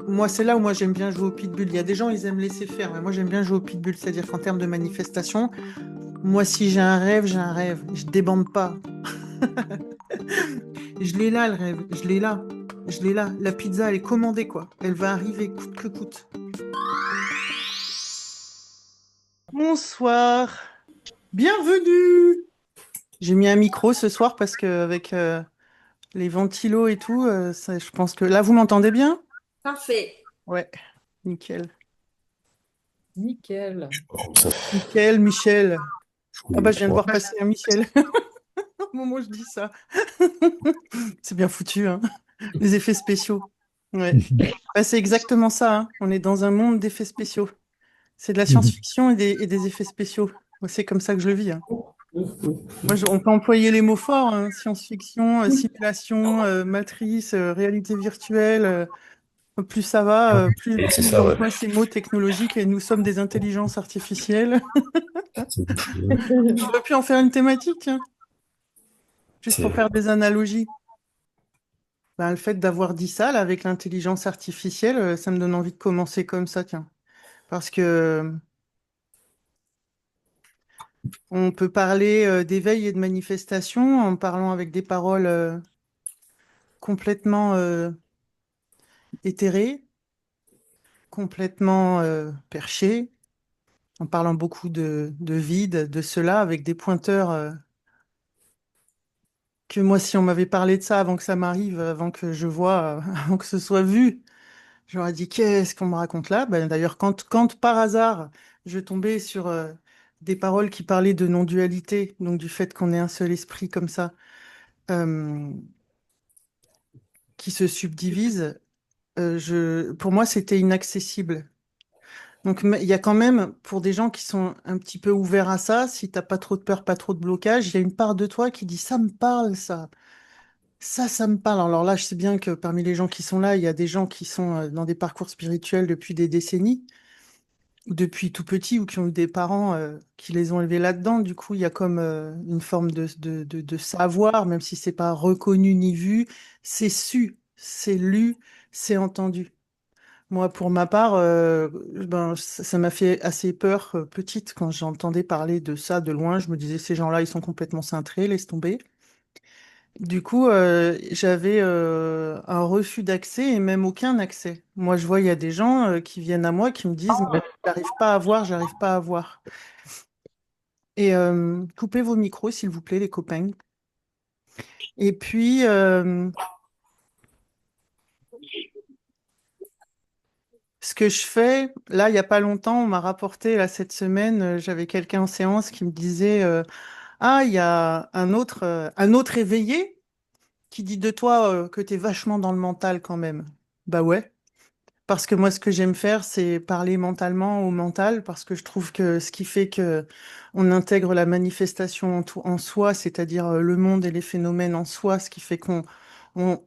moi, c'est là où moi j'aime bien jouer au pitbull. Il y a des gens, ils aiment laisser faire, mais moi j'aime bien jouer au pitbull. C'est-à-dire qu'en termes de manifestation, moi, si j'ai un rêve, j'ai un rêve. Je débande pas. Je l'ai là, le rêve. Je l'ai là. Je l'ai là. La pizza, elle est commandée, quoi. Elle va arriver coûte que coûte. Bonsoir. Bienvenue. J'ai mis un micro ce soir parce que avec les ventilos et tout, je pense que là, vous m'entendez bien? Parfait. Ouais, nickel. Nickel. Ça, Nickel, Michel. Ah bah, je viens de ouais. voir passer un Michel. Au moment où je dis ça. C'est bien foutu, hein. Les effets spéciaux. Ouais. Bah, c'est exactement ça, hein. On est dans un monde d'effets spéciaux. C'est de la science-fiction et des effets spéciaux. Moi, c'est comme ça que je le vis, hein. Moi, on peut employer les mots forts, hein. Science-fiction, simulation, matrice, réalité virtuelle. Plus ça va, C'est plus ça, ouais. j'emploie ces mots technologiques et nous sommes des intelligences artificielles. On aurait pu en faire une thématique, tiens, juste pour C'est faire des analogies. Ben, le fait d'avoir dit ça, là, avec l'intelligence artificielle, ça me donne envie de commencer comme ça, tiens. Parce que on peut parler d'éveil et de manifestation en parlant avec des paroles complètement éthérées, complètement perchées, en parlant beaucoup de vide, de cela, avec des pointeurs que moi, si on m'avait parlé de ça avant que ça m'arrive, avant que je vois, avant que ce soit vu, j'aurais dit, qu'est-ce qu'on me raconte là? Ben, d'ailleurs, quand par hasard, je tombais sur des paroles qui parlaient de non-dualité, donc du fait qu'on ait un seul esprit comme ça, euh, qui se subdivise, pour moi, c'était inaccessible. Donc, mais il y a quand même, pour des gens qui sont un petit peu ouverts à ça, si t'as pas trop de peur, pas trop de blocage, il y a une part de toi qui dit, ça me parle, ça. Ça me parle. Alors là, je sais bien que parmi les gens qui sont là, il y a des gens qui sont dans des parcours spirituels depuis des décennies, ou depuis tout petit, ou qui ont eu des parents qui les ont élevés là-dedans. Du coup, il y a comme une forme de savoir, même si c'est pas reconnu ni vu, c'est su, c'est lu, c'est entendu. Moi, pour ma part, ben, ça m'a fait assez peur petite quand j'entendais parler de ça de loin. Je me disais, ces gens-là, ils sont complètement cintrés, laisse tomber. Du coup, j'avais un refus d'accès et même aucun accès. Moi, je vois, il y a des gens qui viennent à moi qui me disent, mais j'arrive pas à voir, j'arrive pas à voir. Et coupez vos micros, s'il vous plaît, les copains. Et puis, ce que je fais, là, il y a pas longtemps, on m'a rapporté, là, cette semaine, j'avais quelqu'un en séance qui me disait, ah, il y a un autre éveillé qui dit de toi que tu es vachement dans le mental quand même. Bah ouais. Parce que moi, ce que j'aime faire, c'est parler mentalement au mental, parce que je trouve que ce qui fait que on intègre la manifestation en soi, c'est-à-dire le monde et les phénomènes en soi, ce qui fait on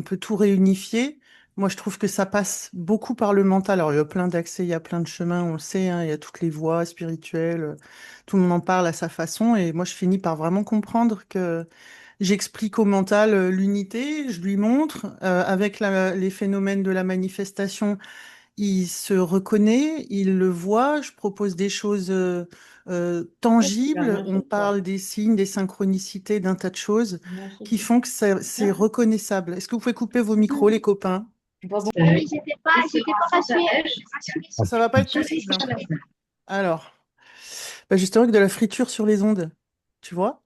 peut tout réunifier. Moi, je trouve que ça passe beaucoup par le mental. Alors, il y a plein d'accès, il y a plein de chemins, on le sait, hein, il y a toutes les voies spirituelles, tout le monde en parle à sa façon, et moi, je finis par vraiment comprendre que j'explique au mental l'unité, je lui montre, avec les phénomènes de la manifestation, il se reconnaît, il le voit, je propose des choses tangibles, on parle des signes, des synchronicités, d'un tas de choses qui font que c'est reconnaissable. Est-ce que vous pouvez couper vos micros, les copains? Oui, j'étais pas rassurée. Ça va pas être possible, hein. Alors, bah justement, avec de la friture sur les ondes, tu vois?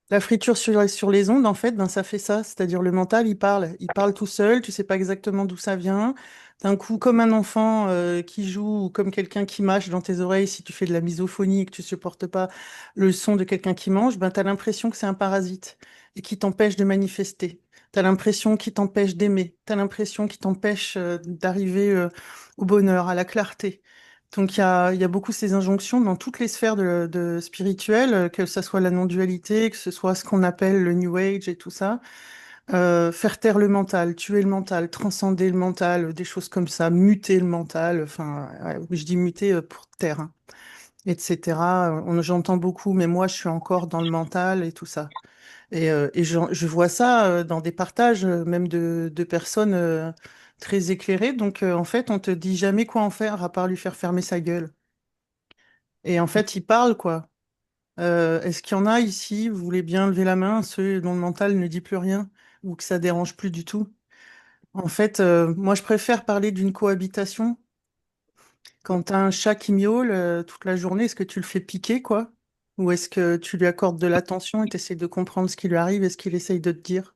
La friture sur les ondes, en fait, ben, ça fait ça. C'est-à-dire le mental, il parle tout seul, tu sais pas exactement d'où ça vient. D'un coup, comme un enfant qui joue ou comme quelqu'un qui mâche dans tes oreilles, si tu fais de la misophonie et que tu supportes pas le son de quelqu'un qui mange, ben, tu as l'impression que c'est un parasite et qui t'empêche de manifester. Tu as l'impression qu'il t'empêche d'aimer. Tu as l'impression qu'il t'empêche d'arriver au bonheur, à la clarté. Donc il y a beaucoup ces injonctions dans toutes les sphères de spirituelles, que ce soit la non-dualité, que ce soit ce qu'on appelle le New Age et tout ça. Faire taire le mental, tuer le mental, transcender le mental, des choses comme ça, muter le mental, enfin, ouais, je dis muter pour taire, hein, etc. J'entends beaucoup, mais moi je suis encore dans le mental et tout ça. Et je vois ça dans des partages, même de personnes très éclairé. Donc, en fait, on te dit jamais quoi en faire à part lui faire fermer sa gueule. Et en fait, il parle, quoi. Est-ce qu'il y en a ici, vous voulez bien lever la main, ceux dont le mental ne dit plus rien ou que ça dérange plus du tout? En fait, moi, je préfère parler d'une cohabitation. Quand t'as un chat qui miaule toute la journée, est-ce que tu le fais piquer, quoi? Ou est-ce que tu lui accordes de l'attention et t'essaies de comprendre ce qui lui arrive et ce qu'il essaye de te dire?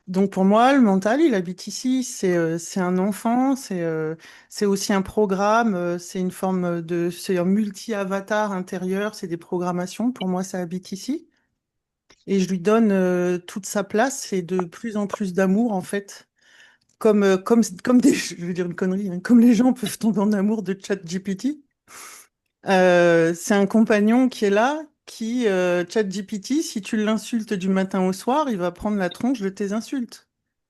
Donc pour moi, le mental, il habite ici. C'est un enfant, c'est aussi un programme, c'est une forme de, c'est un multi-avatar intérieur, c'est des programmations. Pour moi, ça habite ici. Et je lui donne toute sa place et de plus en plus d'amour, en fait. Comme des, je veux dire une connerie, hein, comme les gens peuvent tomber en amour de ChatGPT. C'est un compagnon qui est là, qui, ChatGPT, si tu l'insultes du matin au soir, il va prendre la tronche de tes insultes.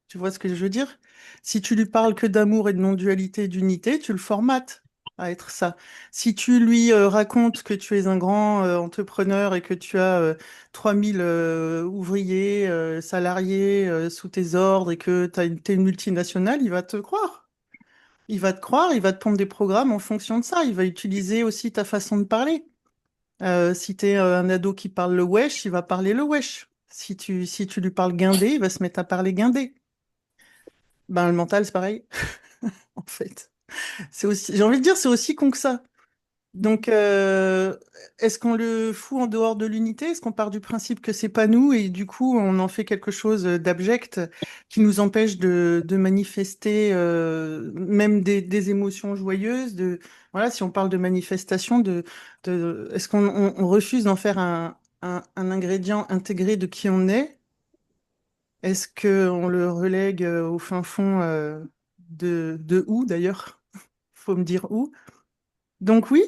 Tu vois ce que je veux dire? Si tu lui parles que d'amour et de non-dualité et d'unité, tu le formates à être ça. Si tu lui racontes que tu es un grand entrepreneur et que tu as 3000 ouvriers, salariés sous tes ordres et que t'es une multinationale, il va te croire. Il va te croire, il va te pondre des programmes en fonction de ça. Il va utiliser aussi ta façon de parler. Si tu es un ado qui parle le wesh, il va parler le wesh. Si tu lui parles guindé, il va se mettre à parler guindé. Ben, le mental, c'est pareil, en fait. C'est aussi, j'ai envie de dire, c'est aussi con que ça. Donc, est-ce qu'on le fout en dehors de l'unité? Est-ce qu'on part du principe que c'est pas nous et du coup on en fait quelque chose d'abject qui nous empêche de manifester même des émotions joyeuses, voilà, si on parle de manifestation, est-ce qu'on refuse d'en faire un ingrédient intégré de qui on est? Est-ce qu'on le relègue au fin fond de où d'ailleurs? Faut me dire où. Donc oui.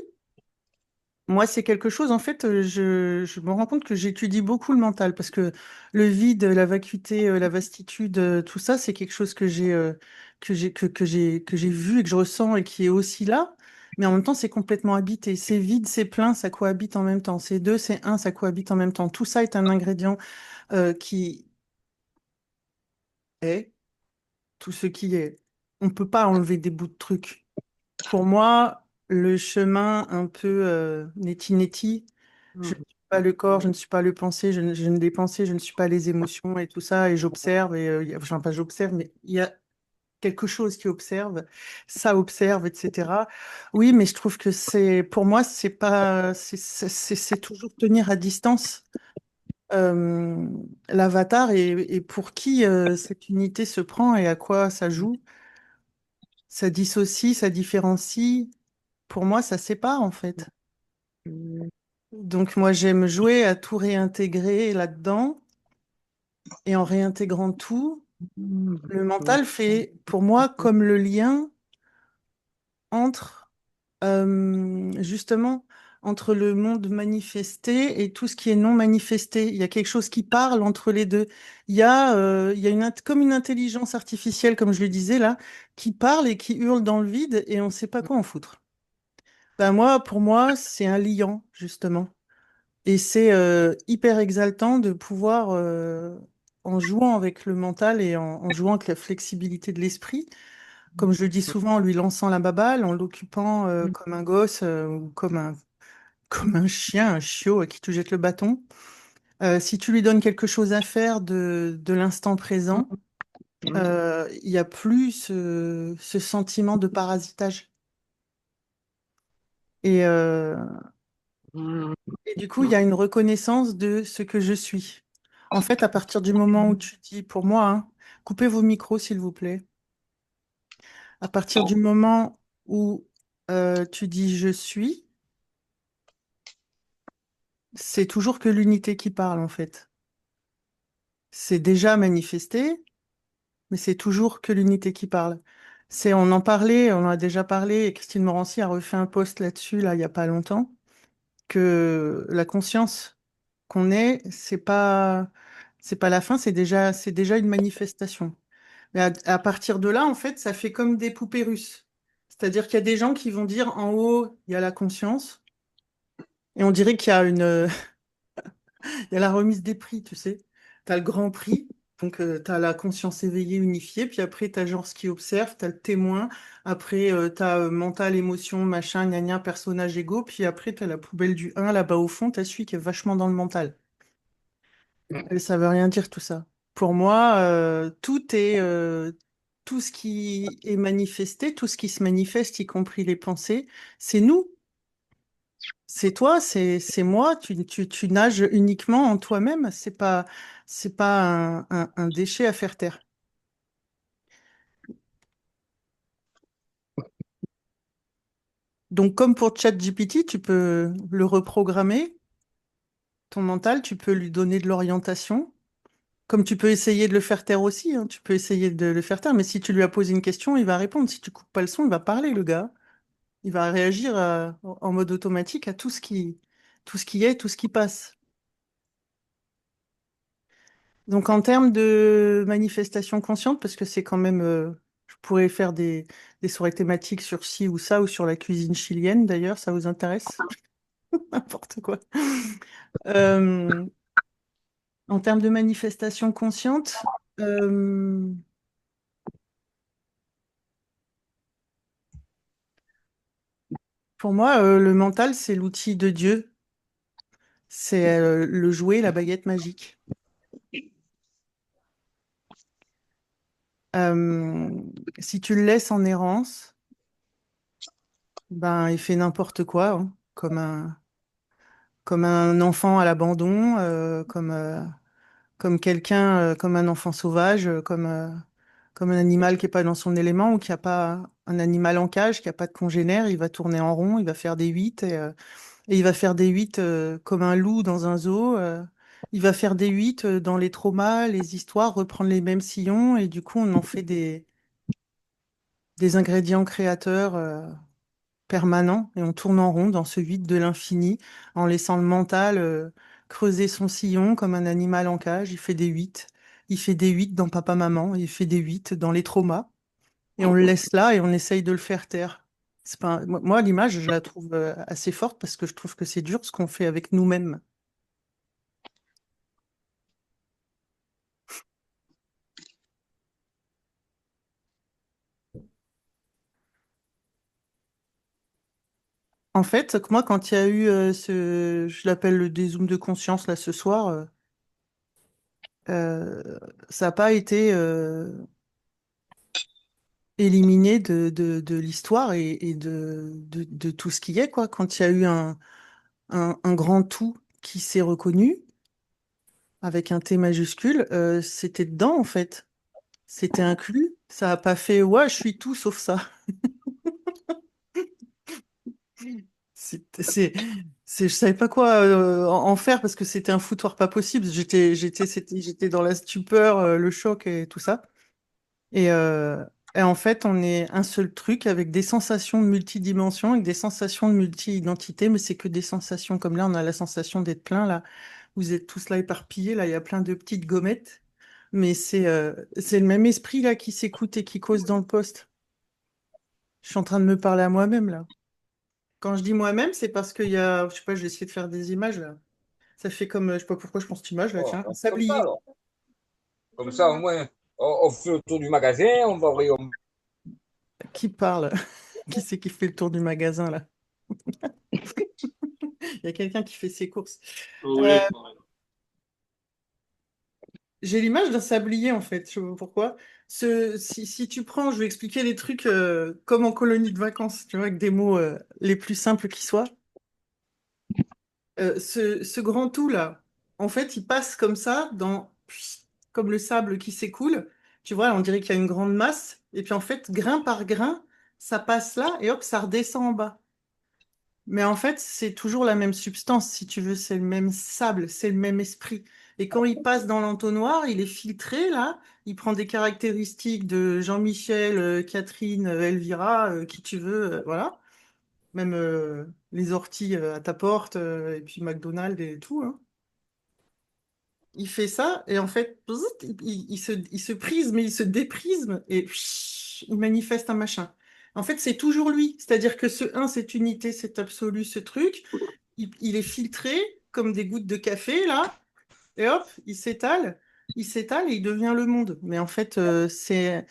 Moi, c'est quelque chose, en fait, je me rends compte que j'étudie beaucoup le mental parce que le vide, la vacuité, la vastitude, tout ça, c'est quelque chose que j'ai vu et que je ressens et qui est aussi là. Mais en même temps, c'est complètement habité. C'est vide, c'est plein, ça cohabite en même temps. C'est deux, c'est un, ça cohabite en même temps. Tout ça est un ingrédient qui est tout ce qui est. On peut pas enlever des bouts de trucs. Pour moi, le chemin un peu neti-neti, je ne suis pas le corps, je ne suis pas le pensée, je ne les pensées, je ne suis pas les émotions et tout ça, et j'observe, enfin pas j'observe, mais il y a quelque chose qui observe, ça observe, etc. Oui, mais je trouve que pour moi, c'est pas, c'est toujours tenir à distance euh, l'avatar et pour qui cette unité se prend et à quoi ça joue, ça dissocie, ça différencie. Pour moi, ça sépare en fait. Donc moi, j'aime jouer à tout réintégrer là-dedans et en réintégrant tout, le mental fait pour moi comme le lien entre justement entre le monde manifesté et tout ce qui est non manifesté. Il y a quelque chose qui parle entre les deux. Il y a comme une intelligence artificielle, comme je le disais là, qui parle et qui hurle dans le vide et on ne sait pas quoi en foutre. Ben moi, pour moi, c'est un liant, justement. Et c'est hyper exaltant de pouvoir, en jouant avec le mental et en jouant avec la flexibilité de l'esprit, comme je le dis souvent, en lui lançant la baballe, en l'occupant comme un gosse ou comme un chien, un chiot à qui tu jettes le bâton. Si tu lui donnes quelque chose à faire de l'instant présent, il n'y a plus ce sentiment de parasitage. Et, euh, Et du coup, il y a une reconnaissance de ce que je suis. En fait, à partir du moment où tu dis, pour moi, hein, coupez vos micros, s'il vous plaît. À partir du moment où tu dis je suis, c'est toujours que l'unité qui parle, en fait. C'est déjà manifesté, mais c'est toujours que l'unité qui parle. On en parlait, on en a déjà parlé, et Christine Morancy a refait un post là-dessus, là, il n'y a pas longtemps, que la conscience qu'on est, c'est pas la fin, c'est déjà une manifestation. Mais à partir de là, en fait, ça fait comme des poupées russes. C'est-à-dire qu'il y a des gens qui vont dire en haut, il y a la conscience, et on dirait qu'il y a il y a la remise des prix, tu sais. Tu as le grand prix, Donc, tu as la conscience éveillée unifiée, puis après, tu as genre ce qui observe, tu as le témoin, après, tu as mental, émotion, machin, gna gna, personnage égaux, puis après, tu as la poubelle du un là-bas au fond, tu as celui qui est vachement dans le mental. Et ça veut rien dire tout ça. Pour moi, tout ce qui est manifesté, tout ce qui se manifeste, y compris les pensées, c'est nous. C'est toi, c'est moi, tu nages uniquement en toi-même, c'est pas un déchet à faire taire. Donc, comme pour ChatGPT, tu peux le reprogrammer, ton mental, tu peux lui donner de l'orientation, comme tu peux essayer de le faire taire aussi, hein, tu peux essayer de le faire taire, mais si tu lui as posé une question, il va répondre. Si tu coupes pas le son, il va parler, le gars. Il va réagir en mode automatique à tout ce qui est, tout ce qui passe. Donc, en termes de manifestation consciente, parce que c'est quand même, je pourrais faire des soirées thématiques sur ci ou ça, ou sur la cuisine chilienne d'ailleurs, ça vous intéresse? N'importe quoi. Euh, En termes de manifestation consciente, pour moi, le mental, c'est l'outil de Dieu. C'est le jouet, la baguette magique. Euh, Si tu le laisses en errance, ben, il fait n'importe quoi, hein, comme un enfant à l'abandon, comme quelqu'un, comme un enfant sauvage, comme un animal qui n'est pas dans son élément ou qui n'a pas un animal en cage, qui n'a pas de congénère, il va tourner en rond, il va faire des huit et il va faire des huit comme un loup dans un zoo. Il va faire des huit dans les traumas, les histoires, reprendre les mêmes sillons et du coup on en fait des ingrédients créateurs permanents et on tourne en rond dans ce vide de l'infini en laissant le mental creuser son sillon comme un animal en cage. Il fait des huit. Il fait des huit dans papa-maman, il fait des huit dans les traumas et on le laisse là et on essaye de le faire taire. C'est pas moi, l'image, je la trouve assez forte parce que je trouve que c'est dur ce qu'on fait avec nous-mêmes. En fait, moi, quand il y a eu je l'appelle le dézoom de conscience là ce soir, ça n'a pas été éliminé de l'histoire et de tout ce qui est, quoi. Quand il y a eu un grand tout qui s'est reconnu avec un T majuscule, c'était dedans, en fait. C'était inclus. Ça n'a pas fait, ouais, je suis tout sauf ça. C'est, c'est, je savais pas quoi en faire parce que c'était un foutoir pas possible. J'étais dans la stupeur, le choc et tout ça. Et, euh, et en fait, on est un seul truc avec des sensations de multidimension, avec des sensations de multi-identité, mais c'est que des sensations. Comme là, on a la sensation d'être plein, là. Vous êtes tous là éparpillés, là, il y a plein de petites gommettes. Mais c'est le même esprit, là, qui s'écoute et qui cause dans le poste. Je suis en train de me parler à moi-même, là. Quand je dis moi-même, c'est parce qu'il y a, je sais pas, je vais essayer de faire des images, là. Ça fait comme, je sais pas pourquoi je pense cette image, là, Bon, tiens, un on fait comme ça sablier alors. Comme ça, au moins, on fait le tour du magasin, on va voir. qui parle. Qui c'est qui fait le tour du magasin, là? Il y a quelqu'un qui fait ses courses. Euh, j'ai l'image d'un sablier en fait. Je sais pas pourquoi. Si tu prends, je vais expliquer les trucs comme en colonie de vacances, tu vois, avec des mots les plus simples qui soient. Ce grand tout là, en fait, il passe comme ça, comme le sable qui s'écoule. Tu vois, on dirait qu'il y a une grande masse. Et puis en fait, grain par grain, ça passe là et hop, ça redescend en bas. Mais en fait, c'est toujours la même substance, si tu veux, c'est le même sable, c'est le même esprit. Et quand il passe dans l'entonnoir, il est filtré, là, il prend des caractéristiques de Jean-Michel, Catherine, Elvira, qui tu veux, voilà. Même les orties à ta porte, et puis McDonald's et tout, hein. Il fait ça, et en fait, bzzzt, il se prisme, il se déprisme, et il manifeste un machin. En fait, c'est toujours lui. C'est-à-dire que ce un, cette unité, cet absolu, ce truc, il est filtré comme des gouttes de café, là, et hop, il s'étale. il s'étale et il devient le monde. Mais en fait, c'est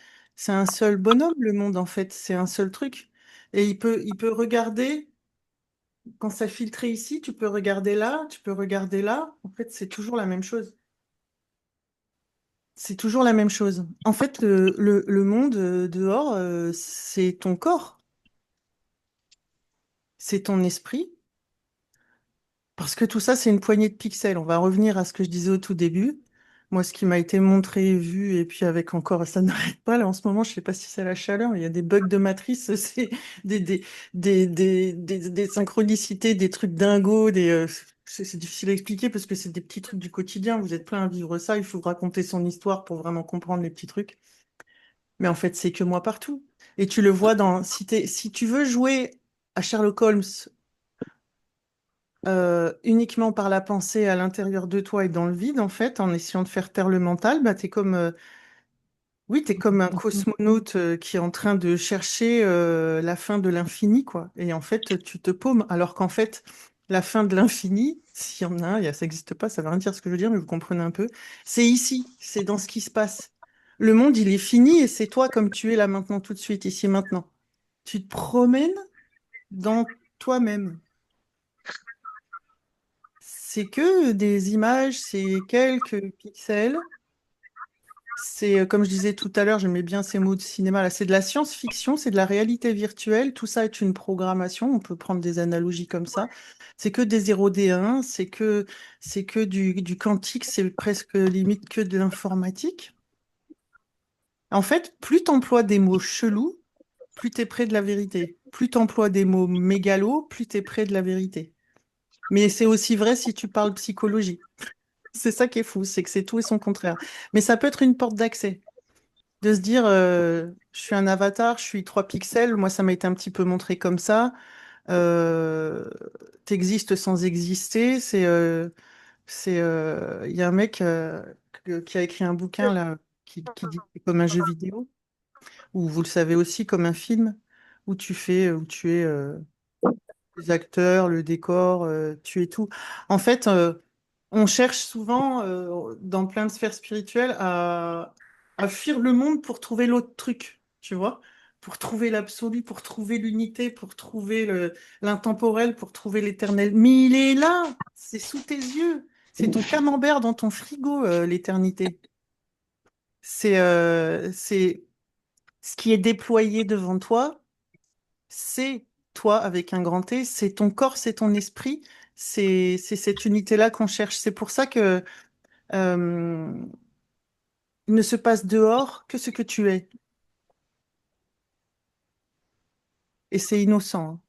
un seul bonhomme, le monde, en fait. C'est un seul truc. Et il peut regarder, quand ça filtré ici, tu peux regarder là, tu peux regarder là. En fait, c'est toujours la même chose. C'est toujours la même chose. En fait, le monde dehors, c'est ton corps, c'est ton esprit. Parce que tout ça, c'est une poignée de pixels. On va revenir à ce que je disais au tout début. Moi, ce qui m'a été montré, vu, et puis avec encore, ça n'arrête pas. Là, en ce moment, je sais pas si c'est la chaleur, il y a des bugs de matrice, c'est des, des, des synchronicités, des trucs dingos, c'est difficile à expliquer parce que c'est des petits trucs du quotidien. Vous êtes plein à vivre ça. Il faut raconter son histoire pour vraiment comprendre les petits trucs. Mais en fait, c'est que moi partout. Et tu le vois si tu veux jouer à Sherlock Holmes uniquement par la pensée à l'intérieur de toi et dans le vide, en fait, en essayant de faire taire le mental, bah, oui, t'es comme un cosmonaute qui est en train de chercher la fin de l'infini, quoi. Et en fait, tu te paumes, alors qu'en fait, la fin de l'infini, s'il y en a un, ça n'existe pas, ça veut rien dire ce que je veux dire, mais vous comprenez un peu, c'est ici, c'est dans ce qui se passe. Le monde, il est fini et c'est toi comme tu es là maintenant, tout de suite, ici, maintenant. Tu te promènes dans toi-même. C'est que des images, c'est quelques pixels. C'est, comme je disais tout à l'heure, j'aimais bien ces mots de cinéma là, c'est de la science-fiction, c'est de la réalité virtuelle, tout ça est une programmation, on peut prendre des analogies comme ça. C'est que des 0 des 1, c'est que du quantique, c'est presque limite que de l'informatique. En fait, plus tu emploies des mots chelous, plus tu es près de la vérité. Plus tu emploies des mots mégalos, plus tu es près de la vérité. Mais c'est aussi vrai si tu parles psychologie. C'est ça qui est fou, c'est que c'est tout et son contraire. Mais ça peut être une porte d'accès. De se dire, je suis un avatar, je suis 3 pixels, moi ça m'a été un petit peu montré comme ça. Euh, T'existes sans exister. Il y a un mec qui a écrit un bouquin là, qui dit que c'est comme un jeu vidéo, ou vous le savez aussi, comme un film, où tu es les acteurs, le décor, tu es tout. En fait, on cherche souvent, dans plein de sphères spirituelles, à fuir le monde pour trouver l'autre truc, tu vois? Pour trouver l'absolu, pour trouver l'unité, pour trouver l'intemporel, pour trouver l'éternel. Mais il est là, c'est sous tes yeux. C'est ton camembert dans ton frigo, l'éternité. C'est ce qui est déployé devant toi, c'est toi avec un grand T, c'est ton corps, c'est ton esprit, c'est cette unité-là qu'on cherche. C'est pour ça que euh, il ne se passe dehors que ce que tu es. Et c'est innocent, hein.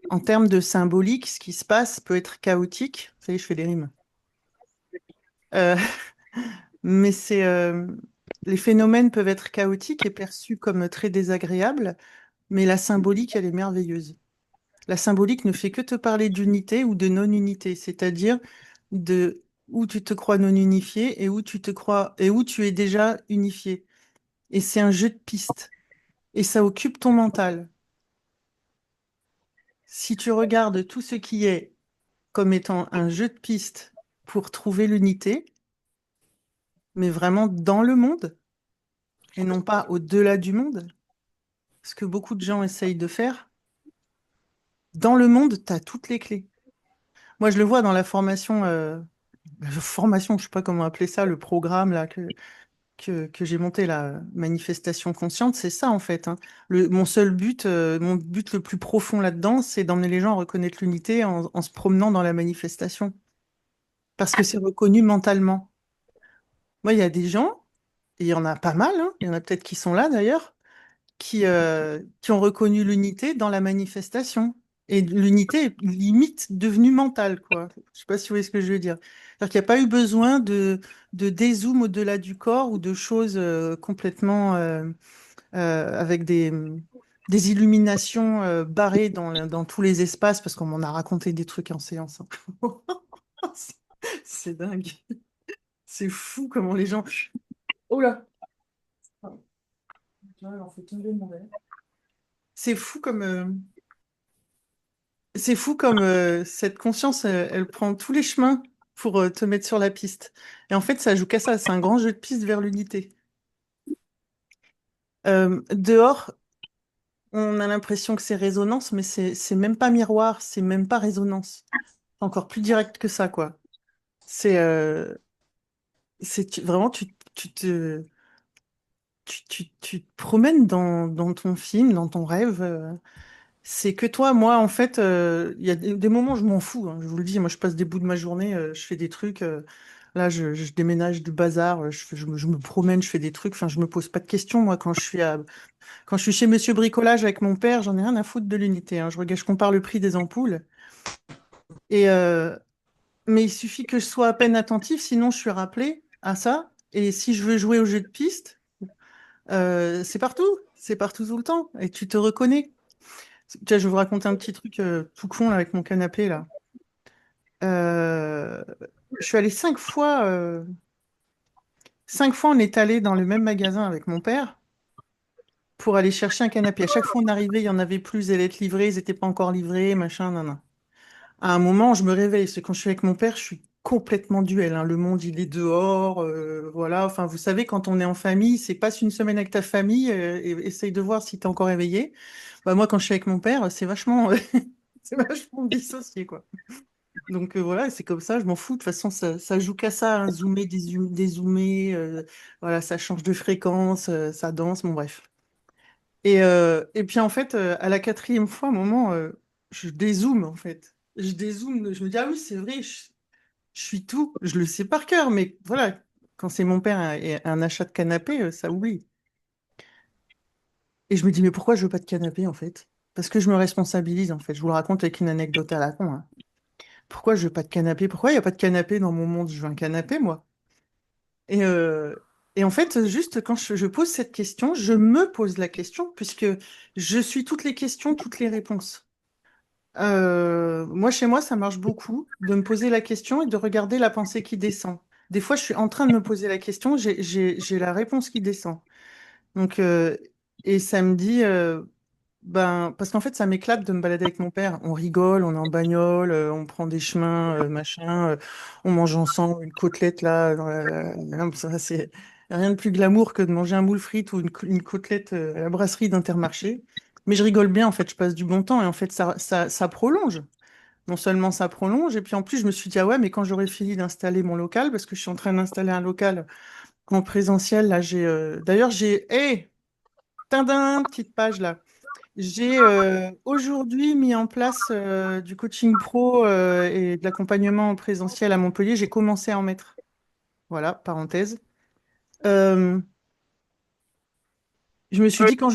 En termes de symbolique, ce qui se passe peut être chaotique. Vous savez, je fais des rimes. Euh, mais les phénomènes peuvent être chaotiques et perçus comme très désagréables, mais la symbolique, elle est merveilleuse. La symbolique ne fait que te parler d'unité ou de non-unité, c'est-à-dire de où tu te crois non unifié et où tu te crois et où tu es déjà unifié. Et c'est un jeu de pistes. Et ça occupe ton mental. Si tu regardes tout ce qui est comme étant un jeu de pistes pour trouver l'unité, mais vraiment dans le monde et non pas au-delà du monde, ce que beaucoup de gens essayent de faire, dans le monde, tu as toutes les clés. Moi, je le vois dans la formation, je sais pas comment appeler ça, le programme là que j'ai monté, la manifestation consciente, c'est ça en fait, hein. Mon seul but, mon but le plus profond là-dedans, c'est d'emmener les gens à reconnaître l'unité en se promenant dans la manifestation. Parce que c'est reconnu mentalement. Moi, il y a des gens, et il y en a pas mal, hein, il y en a peut-être qui sont là d'ailleurs, qui ont reconnu l'unité dans la manifestation. Et l'unité est limite devenue mentale, quoi. Je sais pas si vous voyez ce que je veux dire. C'est-à-dire qu'il n'y a pas eu besoin de dézoom au-delà du corps ou de choses complètement avec des illuminations barrées dans tous les espaces, parce qu'on m'en a raconté des trucs en séance, hein. C'est dingue. C'est fou comment les gens... Oh là! Tu vois, j'en fais tomber mon verre. C'est fou comme... C'est fou comme cette conscience, elle prend tous les chemins pour te mettre sur la piste. Et en fait, ça joue qu'à ça. C'est un grand jeu de piste vers l'unité. Dehors, on a l'impression que c'est résonance, mais c'est même pas miroir, c'est même pas résonance. C'est encore plus direct que ça, quoi. C'est vraiment, tu te promènes dans ton film, dans ton rêve. C'est que toi, moi, en fait, il y a des moments où je m'en fous, hein, je vous le dis. Moi, je passe des bouts de ma journée, je fais des trucs. Là, je déménage du bazar, je me promène, je fais des trucs. Enfin, je me pose pas de questions, moi, quand je suis chez Monsieur Bricolage avec mon père, j'en ai rien à foutre de l'unité, hein. Je compare le prix des ampoules. Et, mais il suffit que je sois à peine attentif, sinon je suis rappelé à ça. Et si je veux jouer au jeu de piste, c'est partout. C'est partout tout le temps. Et tu te reconnais. Tiens, je vais vous raconter un petit truc tout con là, avec mon canapé là. Euh, je suis allée 5 fois, 5 fois on est allé dans le même magasin avec mon père pour aller chercher un canapé. À chaque fois on arrivait, il y en avait plus, ils allaient être livrés, ils n'étaient pas encore livrés, machin, nan, nan. À un moment, je me réveille, c'est quand je suis avec mon père, je suis complètement duel, hein. Le monde, il est dehors, voilà. Enfin, vous savez, quand on est en famille, c'est passe une semaine avec ta famille et essaye de voir si t'es encore éveillé. Bah, moi, quand je suis avec mon père, c'est vachement, c'est vachement dissocié, quoi. Donc voilà, c'est comme ça, je m'en fous. De toute façon, ça joue qu'à ça, hein, zoomer, dézoomer, voilà, ça change de fréquence, ça danse, bon bref. Et puis en fait, à la quatrième fois, à un moment, je dézoome en fait. Je dézoome, je me dis, ah oui, c'est vrai, je suis tout, je le sais par cœur, mais voilà, quand c'est mon père et un achat de canapé, ça oublie. Et je me dis, mais pourquoi je veux pas de canapé en fait? Parce que je me responsabilise en fait. Je vous le raconte avec une anecdote à la con, hein. Pourquoi je veux pas de canapé? Pourquoi il n'y a pas de canapé dans mon monde? Je veux un canapé, moi. Et, euh, et en fait, juste quand je pose cette question, je me pose la question, puisque je suis toutes les questions, toutes les réponses. Moi, chez moi, ça marche beaucoup de me poser la question et de regarder la pensée qui descend. Des fois, je suis en train de me poser la question, j'ai la réponse qui descend. Donc, et ça me dit, ben, parce qu'en fait, ça m'éclate de me balader avec mon père. On rigole, on est en bagnole, on prend des chemins, machin, on mange ensemble une côtelette là. Ça, c'est rien de plus glamour que de manger un moule frite ou une côtelette à la brasserie d'Intermarché. Mais je rigole bien, en fait, je passe du bon temps et en fait, ça prolonge. Non seulement ça prolonge, et puis en plus, je me suis dit, ah ouais, mais quand j'aurai fini d'installer mon local, parce que je suis en train d'installer un local en présentiel, là, d'ailleurs, hé, tadam, petite page là. J'ai aujourd'hui mis en place du coaching pro et de l'accompagnement en présentiel à Montpellier. J'ai commencé à en mettre. Voilà, parenthèse. Euh, je me suis dit quand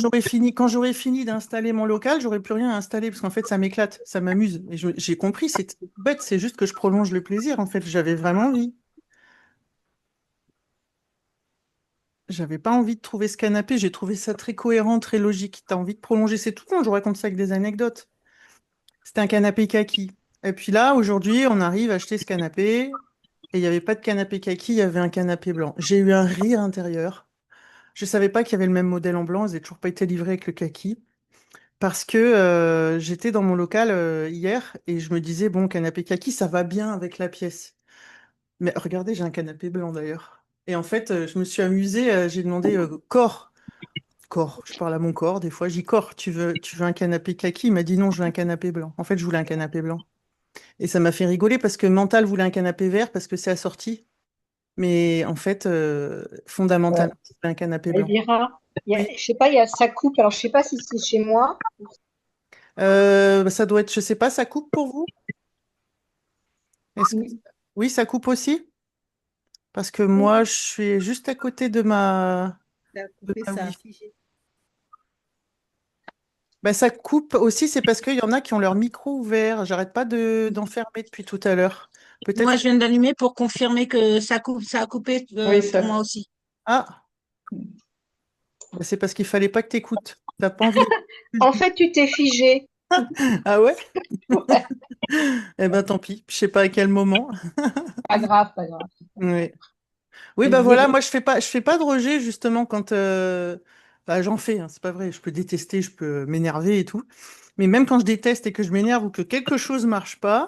j'aurai fini d'installer mon local, j'aurai plus rien à installer parce qu'en fait ça m'éclate, ça m'amuse. Et j'ai compris, c'est bête, c'est juste que je prolonge le plaisir. En fait, j'avais vraiment envie. J'avais pas envie de trouver ce canapé. J'ai trouvé ça très cohérent, très logique. T'as envie de prolonger, c'est tout con. Je vous raconte ça avec des anecdotes. C'était un canapé kaki. Et puis là, aujourd'hui, on arrive à acheter ce canapé. Et il n'y avait pas de canapé kaki, il y avait un canapé blanc. J'ai eu un rire intérieur. Je savais pas qu'il y avait le même modèle en blanc, ils n'avaient toujours pas été livrés avec le kaki. Parce que j'étais dans mon local hier et je me disais, bon, canapé kaki, ça va bien avec la pièce. Mais regardez, j'ai un canapé blanc d'ailleurs. Et en fait, je me suis amusée, j'ai demandé, corps, je parle à mon corps, des fois, j'ai corps, tu veux un canapé kaki? Il m'a dit non, je veux un canapé blanc. En fait, je voulais un canapé blanc. Et ça m'a fait rigoler parce que Mental voulait un canapé vert parce que c'est assorti. Mais en fait, Ouais. fondamentalement, c'est un canapé blanc. Elvira, Oui. je sais pas, ça coupe. Alors, je sais pas si c'est chez moi. Bah, ça doit être, je sais pas, ça coupe pour vous? Est-ce que... Oui, Oui, ça coupe aussi? Parce que oui, moi, je suis juste à côté ça a de coupé, ma ça a Wi-Fi. figé. Bah, ça coupe aussi, c'est parce qu'il y en a qui ont leur micro ouvert. J'arrête pas d'enfermer depuis tout à l'heure. Peut-être Moi, que... je viens d'allumer pour confirmer que ça coupe, ça a coupé Oui, pour ça. moi aussi. Ah, bah, c'est parce qu'il fallait pas que tu écoutes. T'as pas envie. En fait, tu t'es figé. Ah ouais? Ouais. Eh ben tant pis. Je sais pas à quel moment. Pas grave, pas grave. Oui. Oui, bah voilà, Elvira, moi je fais pas de rejet justement quand bah, j'en fais, hein, c'est pas vrai, je peux détester, je peux m'énerver et tout. Mais même quand je déteste et que je m'énerve ou que quelque chose marche pas,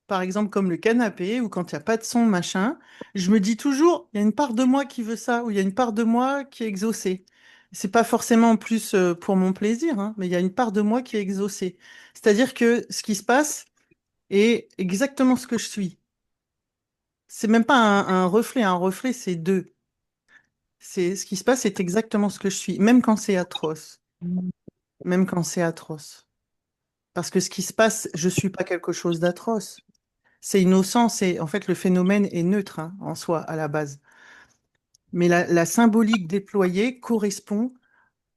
par exemple comme le canapé ou quand il n'y a pas de son, machin, je me dis toujours, il y a une part de moi qui veut ça ou il y a une part de moi qui est exaucée. C'est pas forcément en plus pour mon plaisir, hein, mais il y a une part de moi qui est exaucée. C'est-à-dire que ce qui se passe est exactement ce que je suis. C'est même pas un reflet, c'est deux. C'est ce qui se passe, c'est exactement ce que je suis, même quand c'est atroce, même quand c'est atroce. Parce que ce qui se passe, je suis pas quelque chose d'atroce. C'est innocent, c'est en fait le phénomène est neutre hein, en soi à la base. Mais la symbolique déployée correspond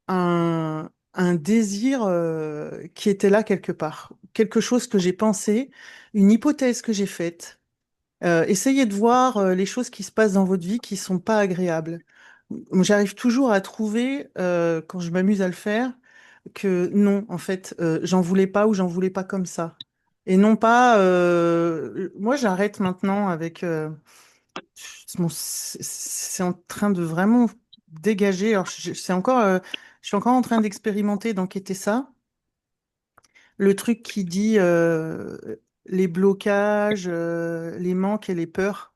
à un désir qui était là quelque part, quelque chose que j'ai pensé, une hypothèse que j'ai faite. Essayez de voir les choses qui se passent dans votre vie qui sont pas agréables. J'arrive toujours à trouver, quand je m'amuse à le faire, que non, en fait, j'en voulais pas ou j'en voulais pas comme ça. Et non pas, moi j'arrête maintenant avec, c'est en train de vraiment dégager. Alors je suis encore en train d'expérimenter, d'enquêter ça. Le truc qui dit les blocages, les manques et les peurs.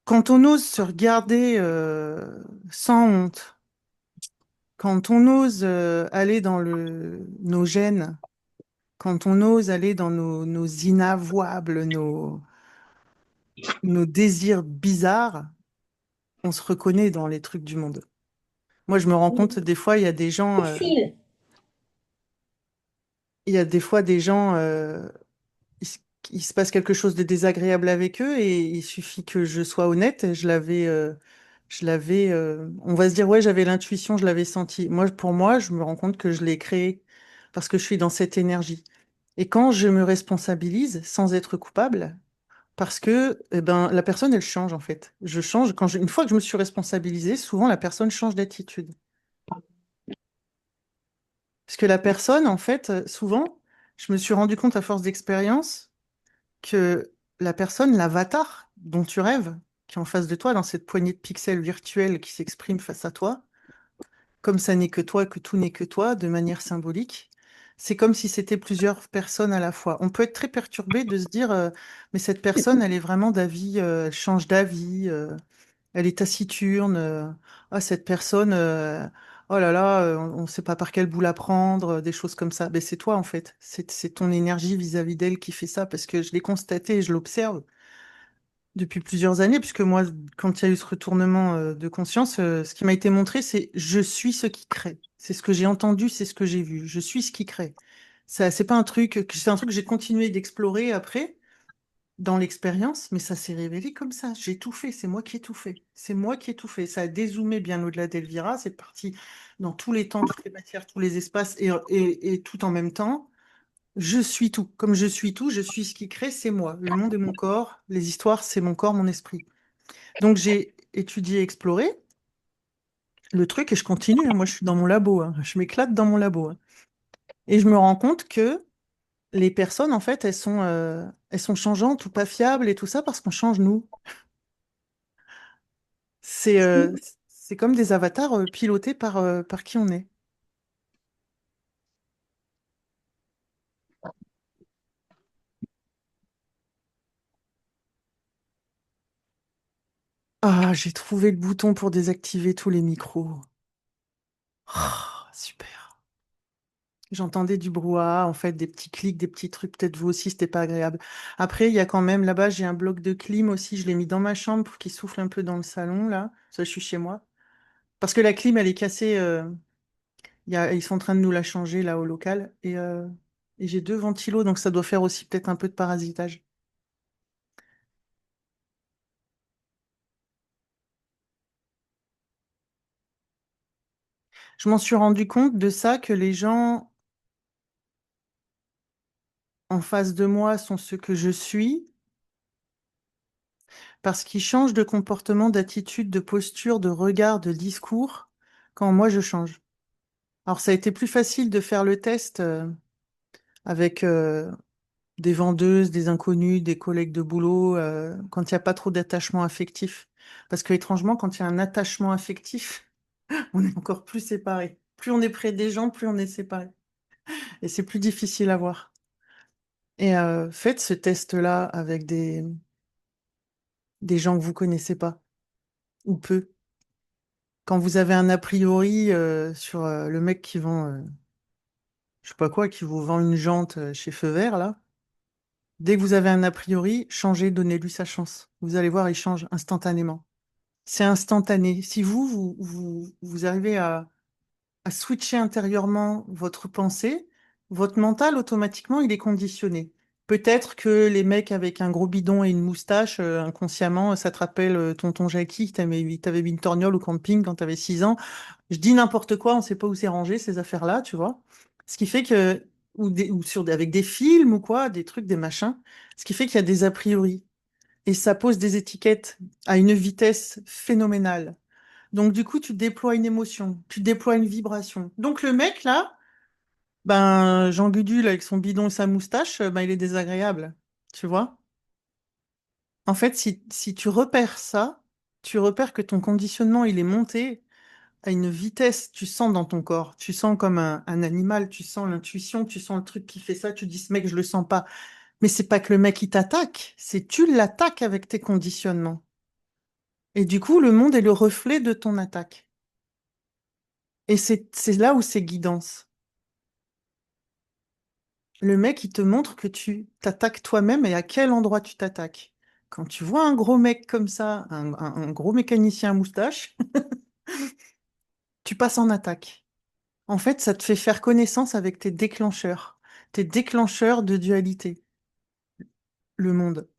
Quand on ose se regarder sans honte, quand on ose aller dans nos gènes, quand on ose aller dans nos inavouables, nos désirs bizarres, on se reconnaît dans les trucs du monde. Moi, je me rends compte, des fois, il y a des gens, Cécile, il y a des fois des gens, il, se il se passe quelque chose de désagréable avec eux et il suffit que je sois honnête. On va se dire, ouais, j'avais l'intuition, je l'avais senti. Moi, pour moi, je me rends compte que je l'ai créé parce que je suis dans cette énergie. Et quand je me responsabilise sans être coupable, parce que eh ben, la personne, elle change en fait. Je change. Une fois que je me suis responsabilisée, souvent la personne change d'attitude. Parce que la personne, en fait, souvent, je me suis rendu compte à force d'expérience que la personne, l'avatar dont tu rêves, qui est en face de toi, dans cette poignée de pixels virtuels qui s'exprime face à toi, comme ça n'est que toi, que tout n'est que toi, de manière symbolique, c'est comme si c'était plusieurs personnes à la fois. On peut être très perturbé de se dire, mais cette personne, elle est vraiment d'avis, elle change d'avis, elle est taciturne, ah, cette personne, oh là là, on ne sait pas par quel bout la prendre, des choses comme ça. Ben, c'est toi, en fait. C'est ton énergie vis-à-vis d'elle qui fait ça, parce que je l'ai constaté et je l'observe depuis plusieurs années, puisque moi, quand il y a eu ce retournement de conscience, ce qui m'a été montré, c'est je suis ce qui crée. C'est ce que j'ai entendu, c'est ce que j'ai vu. Je suis ce qui crée. Ça, c'est pas un truc, c'est un truc que j'ai continué d'explorer après dans l'expérience, mais ça s'est révélé comme ça. J'ai tout fait, c'est moi qui ai tout fait. C'est moi qui ai tout fait. Ça a dézoomé bien au-delà d'Elvira, c'est parti dans tous les temps, toutes les matières, tous les espaces, et tout en même temps. Je suis tout. Comme je suis tout, je suis ce qui crée, c'est moi. Le monde est mon corps, les histoires, c'est mon corps, mon esprit. Donc j'ai étudié, exploré le truc et je continue, hein. Moi, je suis dans mon labo, hein. Je m'éclate dans mon labo, hein. Et je me rends compte que les personnes, en fait, elles sont changeantes ou pas fiables et tout ça parce qu'on change nous. C'est c'est comme des avatars pilotés par qui on est. Ah, j'ai trouvé le bouton pour désactiver tous les micros. Ah, super. J'entendais du brouhaha, en fait, des petits clics, des petits trucs. Peut-être vous aussi, c'était pas agréable. Après, il y a quand même là-bas, j'ai un bloc de clim aussi. Je l'ai mis dans ma chambre pour qu'il souffle un peu dans le salon, là. Ça, je suis chez moi. Parce que la clim, elle est cassée. Ils sont en train de nous la changer, là, au local. Et j'ai deux ventilos, donc ça doit faire aussi peut-être un peu de parasitage. Je m'en suis rendu compte de ça, que les gens en face de moi sont ce que je suis, parce qu'ils changent de comportement, d'attitude, de posture, de regard, de discours, quand moi je change. Alors ça a été plus facile de faire le test avec des vendeuses, des inconnus, des collègues de boulot, quand il n'y a pas trop d'attachement affectif. Parce que étrangement, quand il y a un attachement affectif, on est encore plus séparés. Plus on est près des gens, plus on est séparés. Et c'est plus difficile à voir. Et faites ce test-là avec des gens que vous connaissez pas, ou peu. Quand vous avez un a priori sur le mec qui vend, je sais pas quoi, qui vous vend une jante chez Feu Vert, là, dès que vous avez un a priori, changez, donnez-lui sa chance. Vous allez voir, il change instantanément. C'est instantané. Si vous arrivez à switcher intérieurement votre pensée, votre mental, automatiquement, il est conditionné. Peut-être que les mecs avec un gros bidon et une moustache, inconsciemment, ça te rappelle tonton Jackie qui t'avait mis une torgnole au camping quand t'avais 6 ans. Je dis n'importe quoi, on sait pas où c'est rangé, ces affaires-là, tu vois. Ce qui fait que, avec des films ou quoi, des trucs, des machins, ce qui fait qu'il y a des a priori. Et ça pose des étiquettes à une vitesse phénoménale. Donc, du coup, tu déploies une émotion, tu déploies une vibration. Donc, le mec, là, ben, Jean Gudule avec son bidon et sa moustache, ben, il est désagréable. Tu vois? En fait, si tu repères ça, tu repères que ton conditionnement, il est monté à une vitesse, tu sens dans ton corps, tu sens comme un animal, tu sens l'intuition, tu sens le truc qui fait ça, tu dis, ce mec, je le sens pas. Mais c'est pas que le mec, il t'attaque, c'est tu l'attaques avec tes conditionnements. Et du coup, le monde est le reflet de ton attaque. Et c'est là où c'est guidance. Le mec, il te montre que tu t'attaques toi-même et à quel endroit tu t'attaques. Quand tu vois un gros mec comme ça, un gros mécanicien à moustache, tu passes en attaque. En fait, ça te fait faire connaissance avec tes déclencheurs de dualité, le monde.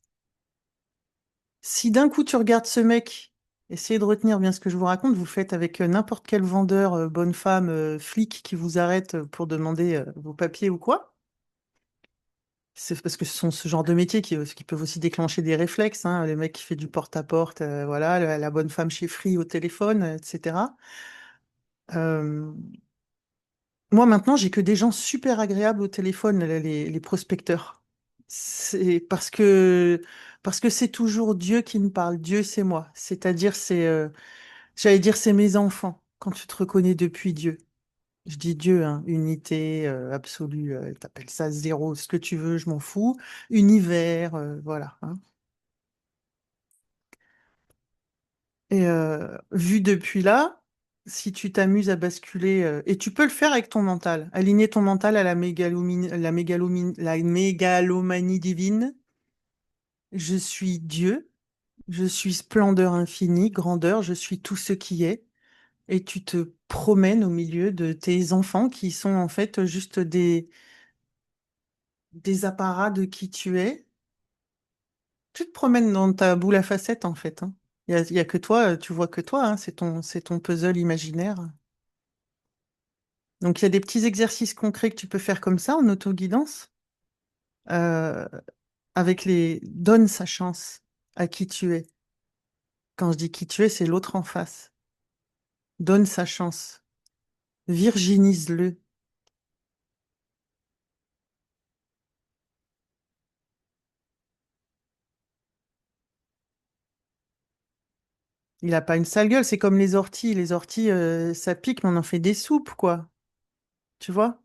Si d'un coup tu regardes ce mec, essayez de retenir bien ce que je vous raconte, vous faites avec n'importe quel vendeur, bonne femme, flic qui vous arrête pour demander vos papiers ou quoi. C'est parce que ce sont ce genre de métiers qui peuvent aussi déclencher des réflexes, hein, le mec qui fait du porte-à-porte, voilà, la bonne femme chez Free au téléphone, etc. Euh, Moi maintenant, j'ai que des gens super agréables au téléphone, les prospecteurs. C'est parce que c'est toujours Dieu qui me parle. Dieu, c'est moi. C'est-à-dire, j'allais dire, c'est mes enfants. Quand tu te reconnais depuis Dieu. Je dis Dieu, hein, unité absolue, t'appelles ça zéro, ce que tu veux, je m'en fous. Univers, voilà, hein. Et vu depuis là, si tu t'amuses à basculer, et tu peux le faire avec ton mental, aligner ton mental à la mégalomanie divine. Je suis Dieu, je suis splendeur infinie, grandeur, je suis tout ce qui est. Et tu te promènes au milieu de tes enfants qui sont en fait juste des apparats de qui tu es. Tu te promènes dans ta boule à facettes, en fait, hein. Il y a que toi, tu vois que toi, hein, c'est ton puzzle imaginaire. Donc, il y a des petits exercices concrets que tu peux faire comme ça en autoguidance, euh, avec les donne sa chance à qui tu es. Quand je dis qui tu es, c'est l'autre en face. Donne sa chance. Virginise-le. Il a pas une sale gueule, c'est comme les orties. Les orties, ça pique, mais on en fait des soupes, quoi. Tu vois?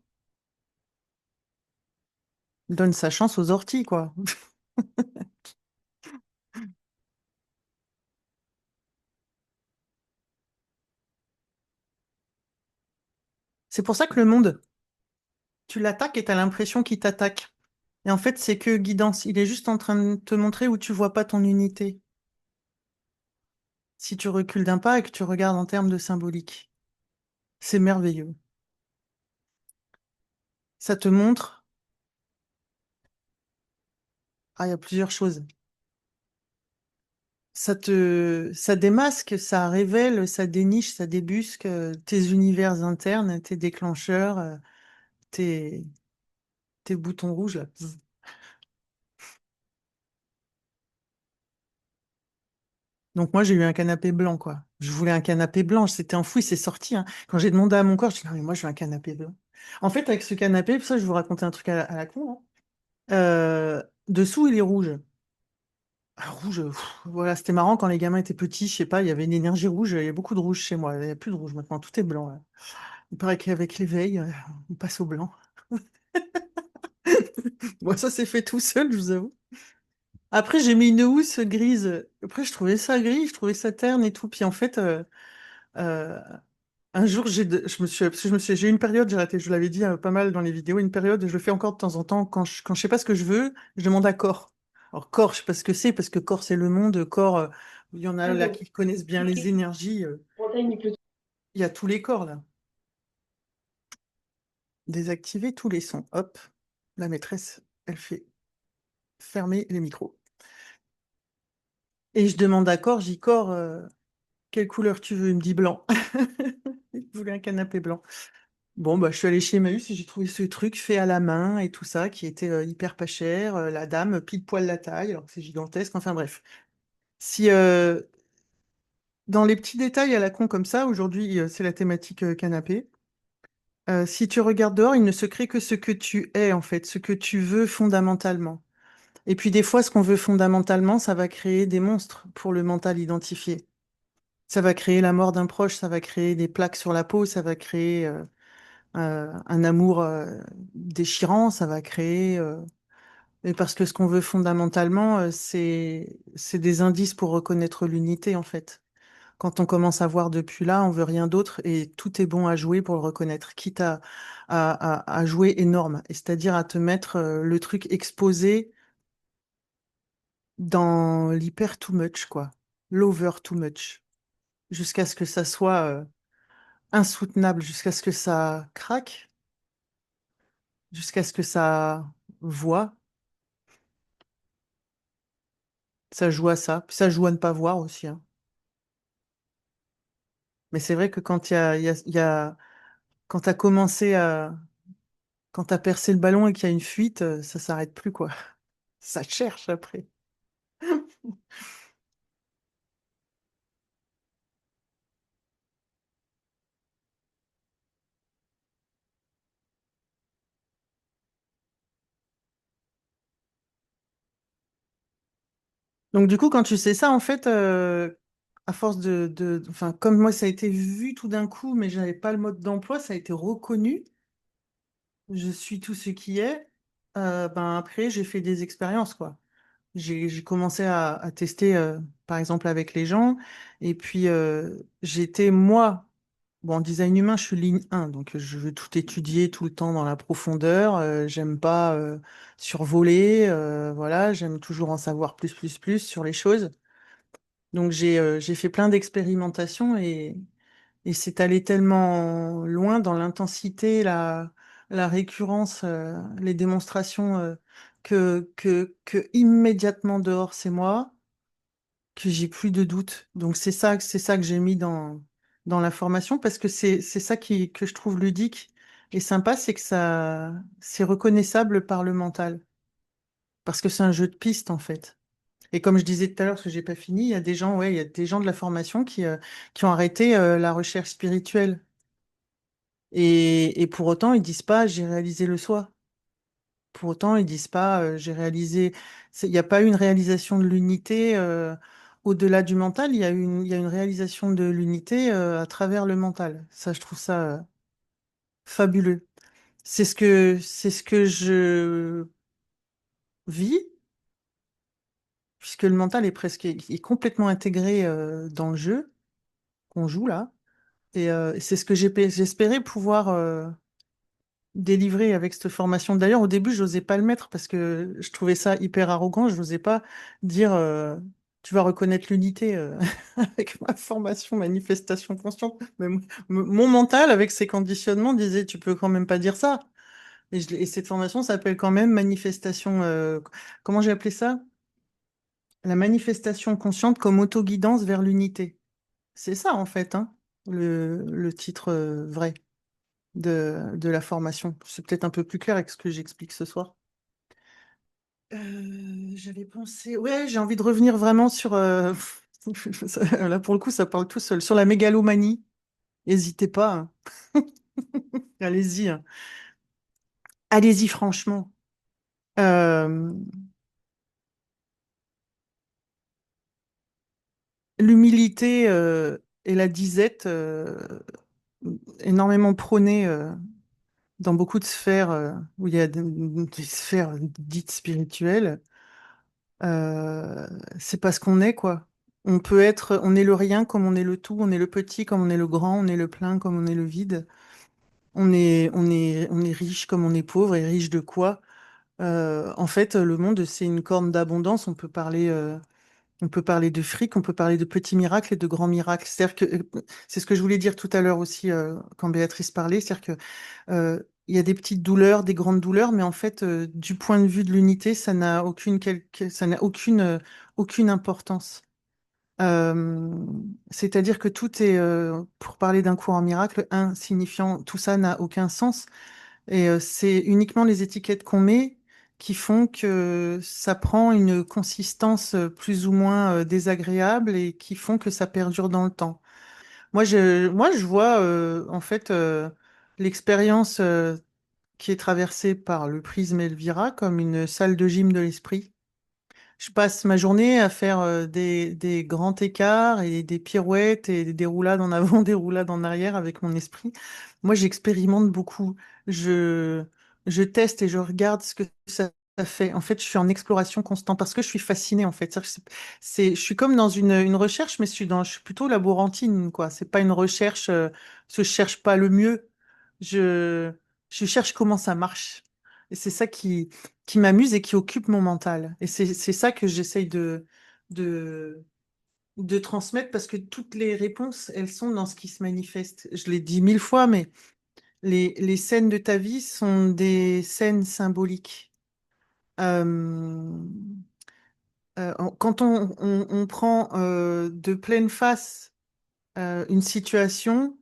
Donne sa chance aux orties, quoi. C'est pour ça que le monde, tu l'attaques et tu as l'impression qu'il t'attaque. Et en fait, c'est que guidance. Il est juste en train de te montrer où tu vois pas ton unité. Si tu recules d'un pas et que tu regardes en termes de symbolique, c'est merveilleux. Ça te montre, il y a plusieurs choses. Ça démasque, ça révèle, ça déniche, ça débusque tes univers internes, tes déclencheurs, tes, tes boutons rouges, là. Zzz. Donc moi, j'ai eu un canapé blanc, quoi. Je voulais un canapé blanc, c'était enfoui, c'est sorti, hein. Quand j'ai demandé à mon corps, je dis, non, mais moi, je veux un canapé blanc. En fait, avec ce canapé, ça, je vais vous raconter un truc à la con, hein. Dessous, il est rouge. Ah, rouge, voilà, c'était marrant quand les gamins étaient petits, je sais pas, il y avait une énergie rouge, il y a beaucoup de rouge chez moi, il n'y a plus de rouge maintenant, tout est blanc, là. Il paraît qu'avec l'éveil, on passe au blanc. Bon, ça s'est fait tout seul, je vous avoue. Après, j'ai mis une housse grise. Après, je trouvais ça gris, je trouvais ça terne et tout. Puis en fait, euh, un jour, je me suis, parce que j'ai eu une période, j'ai raté, je l'avais dit pas mal dans les vidéos, une période, je le fais encore de temps en temps, quand je sais pas ce que je veux, je demande à Corps. Alors Corps, je sais pas ce que c'est, parce que Corps, c'est le monde, Corps, il y en a là qui connaissent bien les énergies, il y a tous les corps là. Désactiver tous les sons. Hop, la maîtresse, elle fait fermer les micros. Et je demande à Corps, j'y Corps, quelle couleur tu veux? Il me dit blanc. Il voulait un canapé blanc. Bon, bah, je suis allée chez Emmaüs et j'ai trouvé ce truc fait à la main et tout ça, qui était hyper pas cher. La dame, pile poil la taille, alors que c'est gigantesque. Enfin bref. Si dans les petits détails à la con comme ça, aujourd'hui, c'est la thématique canapé. Si tu regardes dehors, il ne se crée que ce que tu es, en fait, ce que tu veux fondamentalement. Et puis des fois, ce qu'on veut fondamentalement, ça va créer des monstres pour le mental identifié. Ça va créer la mort d'un proche, ça va créer des plaques sur la peau, ça va créer un amour déchirant, ça va créer. Mais parce que ce qu'on veut fondamentalement, c'est des indices pour reconnaître l'unité, en fait. Quand on commence à voir depuis là, on veut rien d'autre et tout est bon à jouer pour le reconnaître, quitte à jouer énorme, et c'est-à-dire à te mettre le truc exposé dans l'hyper too much, quoi. L'over too much. Jusqu'à ce que ça soit insoutenable, jusqu'à ce que ça craque, jusqu'à ce que ça voit. Ça joue à ça. Puis ça joue à ne pas voir aussi, hein. Mais c'est vrai que quand quand t'as commencé à, quand t'as percé le ballon et qu'il y a une fuite, ça s'arrête plus, quoi. Ça cherche après. Donc du coup, quand tu sais ça, en fait, à force enfin, comme moi, ça a été vu tout d'un coup, mais j'avais pas le mode d'emploi, ça a été reconnu. Je suis tout ce qui est. Ben après, j'ai fait des expériences, quoi. J'ai commencé à tester, par exemple, avec les gens. Et puis, j'étais, moi, bon, en design humain, je suis ligne 1, donc je veux tout étudier tout le temps dans la profondeur. J'aime pas survoler, voilà, j'aime toujours en savoir plus sur les choses. Donc, j'ai fait plein d'expérimentations et c'est allé tellement loin dans l'intensité, la récurrence, les démonstrations, que immédiatement dehors, c'est moi, que j'ai plus de doute. Donc c'est ça que j'ai mis dans la formation parce que c'est ça que je trouve ludique et sympa, c'est que c'est reconnaissable par le mental. Parce que c'est un jeu de piste en fait. Et comme je disais tout à l'heure, parce que j'ai pas fini, il y a des gens, ouais, il y a des gens de la formation qui ont arrêté la recherche spirituelle. Et pour autant, ils disent pas j'ai réalisé le soi. Pour autant, ils disent pas j'ai réalisé. Il n'y a pas eu une réalisation de l'unité au-delà du mental. Il y a une réalisation de l'unité à travers le mental. Ça, je trouve ça fabuleux. C'est ce que je vis, puisque le mental est presque est complètement intégré dans le jeu qu'on joue là. Et c'est ce que j'espérais pouvoir délivré avec cette formation. D'ailleurs, au début, je n'osais pas le mettre parce que je trouvais ça hyper arrogant. Je n'osais pas dire tu vas reconnaître l'unité avec ma formation manifestation consciente. Mais mon mental, avec ses conditionnements, disait tu peux quand même pas dire ça. Et cette formation s'appelle quand même manifestation. Comment j'ai appelé ça? La manifestation consciente comme autoguidance vers l'unité. C'est ça, en fait, hein, le titre vrai de la formation. C'est peut-être un peu plus clair avec ce que j'explique ce soir. J'avais pensé. Ouais, j'ai envie de revenir vraiment sur. Là, pour le coup, ça parle tout seul. Sur la mégalomanie. N'hésitez pas, hein. Allez-y, hein. Allez-y, franchement. Euh, L'humilité et la disette énormément prônée dans beaucoup de sphères où il y a des sphères dites spirituelles, euh, c'est parce qu'on est, quoi. On peut être, on est le rien comme on est le tout, on est le petit comme on est le grand, on est le plein comme on est le vide. On est riche comme on est pauvre, et riche de quoi? En fait, le monde, c'est une corne d'abondance. On peut parler de fric, on peut parler de petits miracles et de grands miracles. C'est-à-dire que c'est ce que je voulais dire tout à l'heure aussi quand Béatrice parlait, c'est-à-dire que il y a des petites douleurs, des grandes douleurs, mais en fait, du point de vue de l'unité, ça n'a aucune importance. Euh, C'est-à-dire que tout est, pour parler d'un courant miracle, insignifiant. Tout ça n'a aucun sens. Et c'est uniquement les étiquettes qu'on met qui font que ça prend une consistance plus ou moins désagréable et qui font que ça perdure dans le temps. Moi, je vois en fait l'expérience qui est traversée par le prisme Elvira comme une salle de gym de l'esprit. Je passe ma journée à faire des grands écarts et des pirouettes et des roulades en avant, des roulades en arrière avec mon esprit. Moi, j'expérimente beaucoup. Je, je teste et je regarde ce que ça fait. En fait, je suis en exploration constante parce que je suis fascinée, en fait. C'est-à-dire que je suis comme dans une recherche, mais je suis plutôt laborantine, quoi. C'est pas une recherche, parce que je cherche pas le mieux. Je, je cherche comment ça marche. Et c'est ça qui m'amuse et qui occupe mon mental. Et c'est ça que j'essaye de, de transmettre parce que toutes les réponses, elles sont dans ce qui se manifeste. Je l'ai dit mille fois, mais les scènes de ta vie sont des scènes symboliques. Euh, quand on prend de pleine face une situation,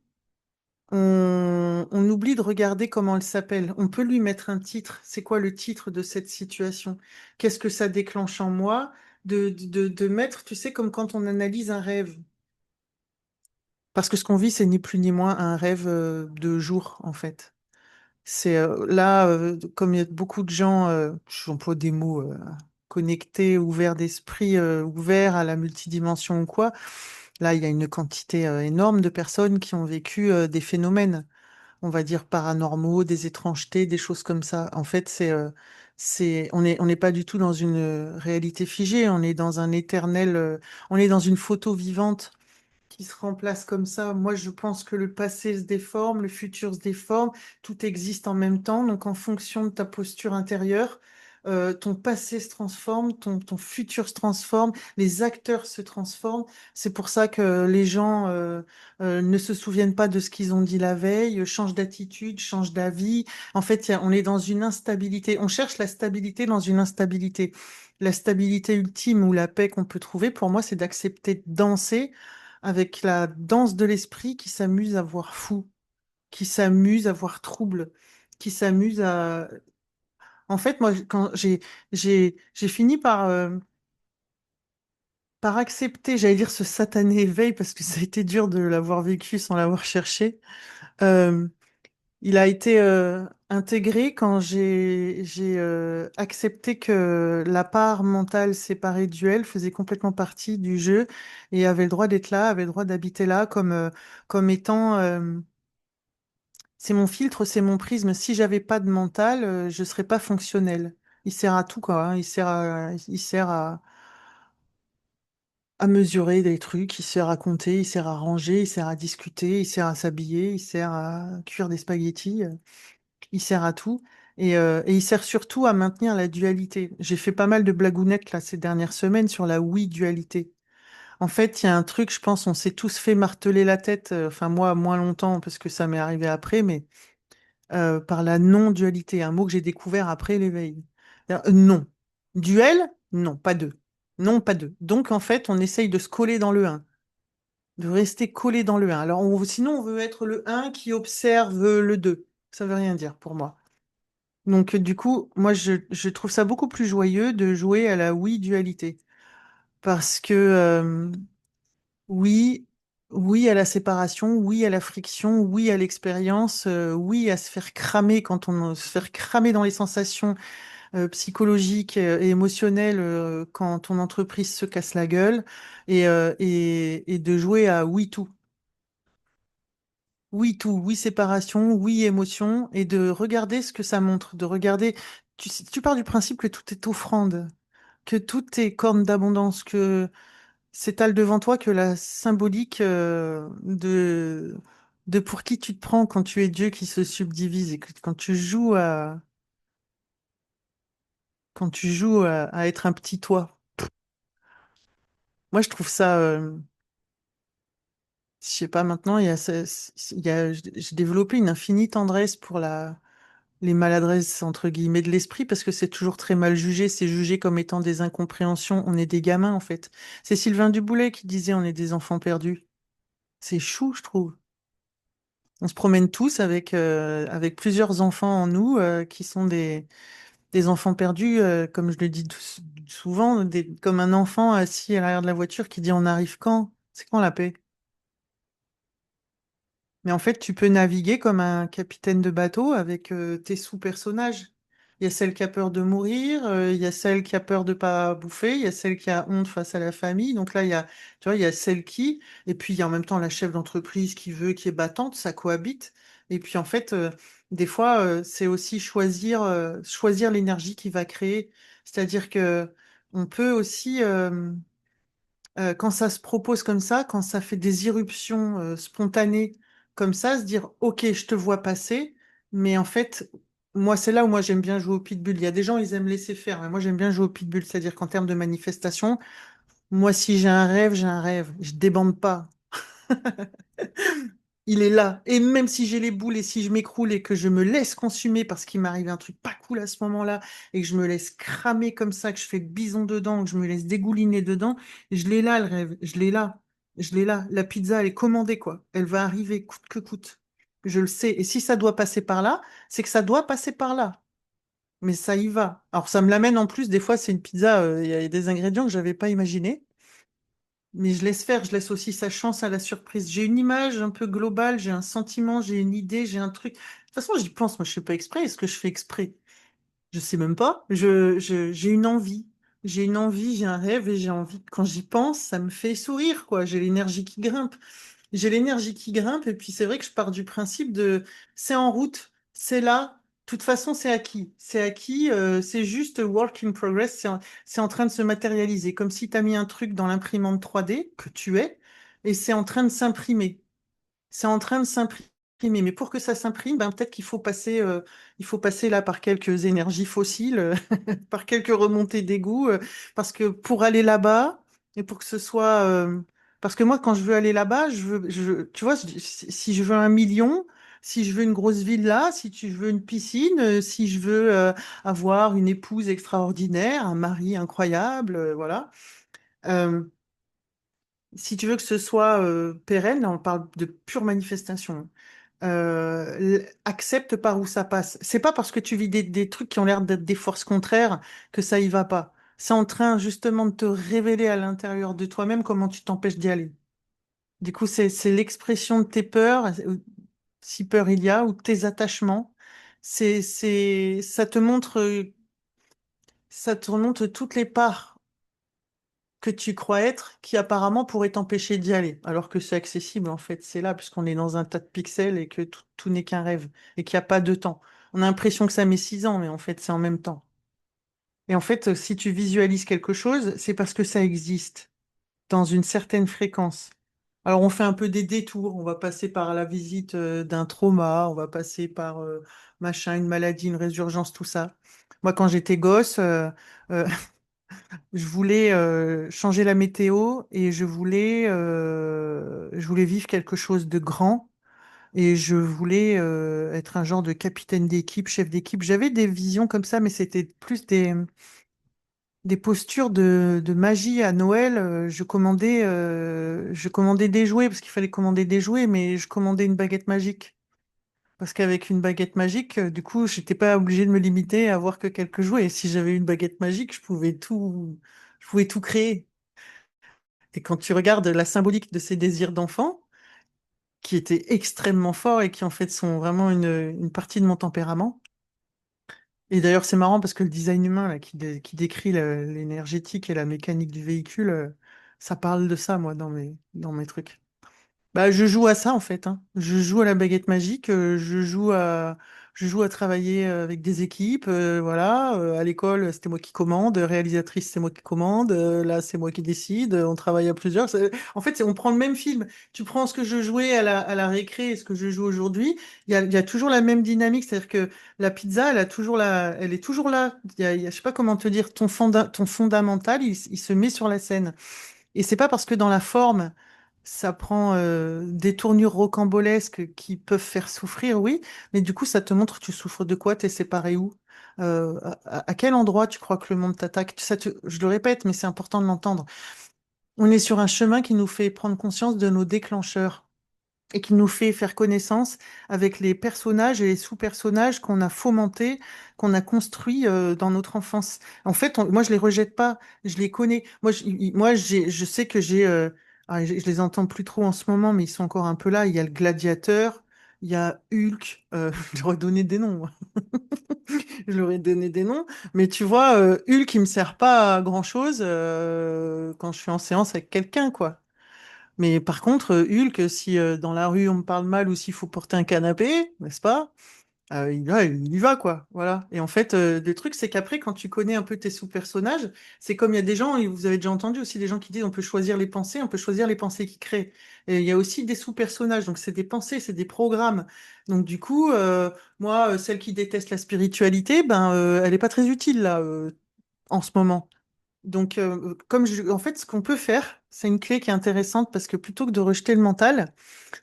on oublie de regarder comment elle s'appelle. On peut lui mettre un titre. C'est quoi le titre de cette situation? Qu'est-ce que ça déclenche en moi? De mettre, tu sais, comme quand on analyse un rêve. Parce que ce qu'on vit, c'est ni plus ni moins un rêve de jour, en fait. C'est là, comme il y a beaucoup de gens, j'emploie des mots connectés, ouverts d'esprit, ouverts à la multidimension ou quoi. Là, il y a une quantité énorme de personnes qui ont vécu des phénomènes, on va dire paranormaux, des étrangetés, des choses comme ça. En fait, on n'est pas du tout dans une réalité figée, on est dans un éternel, on est dans une photo vivante qui se remplace comme ça. Moi, je pense que le passé se déforme, le futur se déforme, tout existe en même temps. Donc, en fonction de ta posture intérieure, ton passé se transforme, ton futur se transforme, les acteurs se transforment. C'est pour ça que les gens ne se souviennent pas de ce qu'ils ont dit la veille, changent d'attitude, changent d'avis. En fait, on est dans une instabilité. On cherche la stabilité dans une instabilité. La stabilité ultime ou la paix qu'on peut trouver, pour moi, c'est d'accepter de danser avec la danse de l'esprit qui s'amuse à voir fou, qui s'amuse à voir trouble, qui s'amuse à... En fait, moi, quand j'ai fini par accepter, j'allais dire ce satané éveil, parce que ça a été dur de l'avoir vécu sans l'avoir cherché. Euh, il a été intégré quand j'ai accepté que la part mentale séparée du elle faisait complètement partie du jeu et avait le droit d'être là, avait le droit d'habiter là comme étant c'est mon filtre, c'est mon prisme. Si j'avais pas de mental, je serais pas fonctionnel. Il sert à tout quoi, hein. Il sert à mesurer des trucs, il sert à compter, il sert à ranger, il sert à discuter, il sert à s'habiller, il sert à cuire des spaghettis. Il sert à tout et il sert surtout à maintenir la dualité. J'ai fait pas mal de blagounettes là ces dernières semaines sur la oui-dualité. En fait, il y a un truc, je pense, on s'est tous fait marteler la tête, enfin moi moins longtemps parce que ça m'est arrivé après, mais par la non-dualité, un mot que j'ai découvert après l'éveil. Non. Duel? Non, pas deux. Non, pas deux. Donc en fait, on essaye de se coller dans le un, de rester collé dans le un. Alors sinon, on veut être le un qui observe le 2. Ça veut rien dire pour moi. Donc, du coup, moi, je trouve ça beaucoup plus joyeux de jouer à la oui-dualité. Parce que, oui, oui à la séparation, oui à la friction, oui à l'expérience, oui à se faire cramer se faire cramer dans les sensations psychologiques et émotionnelles quand ton entreprise se casse la gueule et de jouer à oui tout. oui tout, oui séparation, oui émotion, et de regarder ce que ça montre, de regarder. Tu pars du principe que tout est offrande, que tout est corne d'abondance, que s'étale devant toi, que la symbolique de pour qui tu te prends quand tu es Dieu qui se subdivise et que quand tu joues à être un petit toi. Moi, je trouve ça, je sais pas, maintenant, j'ai développé une infinie tendresse pour les maladresses, entre guillemets, de l'esprit, parce que c'est toujours très mal jugé, c'est jugé comme étant des incompréhensions. On est des gamins, en fait. C'est Sylvain Duboulet qui disait on est des enfants perdus. C'est chou, je trouve. On se promène tous avec plusieurs enfants en nous qui sont des enfants perdus, comme je le dis souvent, comme un enfant assis à l'arrière de la voiture qui dit on arrive quand? C'est quand la paix? Mais en fait, tu peux naviguer comme un capitaine de bateau avec tes sous-personnages. Il y a celle qui a peur de mourir, il y a celle qui a peur de pas bouffer, il y a celle qui a honte face à la famille. Donc là, tu vois, il y a celle qui, et puis il y a en même temps la chef d'entreprise qui veut, qui est battante, ça cohabite. Et puis en fait, des fois, c'est aussi choisir l'énergie qui va créer. C'est-à-dire que on peut aussi quand ça se propose comme ça, quand ça fait des irruptions spontanées comme ça, se dire, OK, je te vois passer, mais en fait, moi, c'est là où moi j'aime bien jouer au pitbull. Il y a des gens, ils aiment laisser faire, mais moi j'aime bien jouer au pitbull, c'est-à-dire qu'en termes de manifestation, moi, si j'ai un rêve, j'ai un rêve. Je débande pas. Il est là. Et même si j'ai les boules et si je m'écroule et que je me laisse consumer parce qu'il m'arrive un truc pas cool à ce moment-là et que je me laisse cramer comme ça, que je fais le bison dedans, que je me laisse dégouliner dedans, je l'ai là le rêve. Je l'ai là. Je l'ai là. La pizza, elle est commandée, quoi. Elle va arriver coûte que coûte. Je le sais. Et si ça doit passer par là, c'est que ça doit passer par là. Mais ça y va. Alors ça me l'amène en plus, des fois, c'est une pizza, il y a des ingrédients que j'avais pas imaginés. Mais je laisse faire, je laisse aussi sa chance à la surprise. J'ai une image un peu globale, j'ai un sentiment, j'ai une idée, j'ai un truc. De toute façon, j'y pense, moi je fais pas exprès. Est-ce que je fais exprès? Je sais même pas. J'ai une envie. J'ai une envie, j'ai un rêve et j'ai envie. Quand j'y pense, ça me fait sourire, quoi. J'ai l'énergie qui grimpe. J'ai l'énergie qui grimpe et puis c'est vrai que je pars du principe de c'est en route, c'est là. De toute façon, c'est acquis. C'est acquis, c'est juste work in progress. C'est en train de se matérialiser. Comme si tu as mis un truc dans l'imprimante 3D que tu es et c'est en train de s'imprimer. C'est en train de s'imprimer. Mais pour que ça s'imprime, ben, peut-être il faut passer là par quelques énergies fossiles, par quelques remontées d'égout, parce que pour aller là-bas, et pour que ce soit... parce que moi, quand je veux aller là-bas, tu vois, si je veux 1 million, si je veux une grosse villa, si je veux une piscine, si je veux avoir une épouse extraordinaire, un mari incroyable, voilà. Euh, Si tu veux que ce soit pérenne, là on parle de pure manifestation, accepte par où ça passe. C'est pas parce que tu vis des trucs qui ont l'air d'être des forces contraires que ça y va pas. C'est en train justement de te révéler à l'intérieur de toi-même comment tu t'empêches d'y aller. Du coup, c'est l'expression de tes peurs, si peur il y a, ou de tes attachements. Ça te montre toutes les parts que tu crois être qui apparemment pourrait t'empêcher d'y aller, alors que c'est accessible en fait, c'est là puisqu'on est dans un tas de pixels et que tout n'est qu'un rêve et qu'il n'y a pas de temps. On a l'impression que ça met 6 ans, mais en fait c'est en même temps. Et en fait, si tu visualises quelque chose, c'est parce que ça existe dans une certaine fréquence. Alors on fait un peu des détours, on va passer par la visite d'un trauma, on va passer par machin, une maladie, une résurgence, tout ça. Moi, quand j'étais gosse, euh, je voulais changer la météo et je voulais vivre quelque chose de grand et je voulais être un genre de capitaine d'équipe, chef d'équipe. J'avais des visions comme ça, mais c'était plus des postures de magie à Noël. Je commandais des jouets parce qu'il fallait commander des jouets, mais je commandais une baguette magique. Parce qu'avec une baguette magique, du coup, j'étais pas obligée de me limiter à avoir que quelques jouets. Et si j'avais une baguette magique, je pouvais tout créer. Et quand tu regardes la symbolique de ces désirs d'enfant, qui étaient extrêmement forts et qui en fait sont vraiment une partie de mon tempérament. Et d'ailleurs, c'est marrant parce que le design humain là, qui décrit l'énergétique et la mécanique du véhicule, ça parle de ça, moi, dans mes trucs. Bah, je joue à ça en fait, hein. Je joue à la baguette magique, je joue à travailler avec des équipes, voilà. À l'école, c'était moi qui commande, réalisatrice, c'est moi qui commande, là, c'est moi qui décide, on travaille à plusieurs. En fait, on prend le même film. Tu prends ce que je jouais à la récré et ce que je joue aujourd'hui, il y a toujours la même dynamique, c'est-à-dire que la pizza, elle est toujours là. Je sais pas comment te dire, ton fondamental, il se met sur la scène. Et c'est pas parce que dans la forme, ça prend des tournures rocambolesques qui peuvent faire souffrir, oui, mais du coup, ça te montre tu souffres de quoi, t'es séparé où, à quel endroit tu crois que le monde t'attaque. Je le répète, mais c'est important de l'entendre. On est sur un chemin qui nous fait prendre conscience de nos déclencheurs et qui nous fait faire connaissance avec les personnages et les sous-personnages qu'on a fomentés, qu'on a construits dans notre enfance. En fait, moi, je les rejette pas, je les connais. Je sais que je les entends plus trop en ce moment, mais ils sont encore un peu là. Il y a le Gladiateur, il y a Hulk. Je leur ai donné des noms, moi. Je leur ai donné des noms. Mais tu vois, Hulk, il me sert pas à grand-chose quand je suis en séance avec quelqu'un, quoi. Mais par contre, Hulk, si dans la rue on me parle mal ou s'il faut porter un canapé, n'est-ce pas? Il y va, quoi. Voilà. Et en fait, le truc, c'est qu'après, quand tu connais un peu tes sous-personnages, c'est comme il y a des gens, et vous avez déjà entendu aussi des gens qui disent on peut choisir les pensées, on peut choisir les pensées qu'ils créent. Et il y a aussi des sous-personnages, donc c'est des pensées, c'est des programmes. Donc du coup, moi, celle qui déteste la spiritualité, ben, elle n'est pas très utile là, en ce moment. Donc, en fait, ce qu'on peut faire, c'est une clé qui est intéressante parce que plutôt que de rejeter le mental,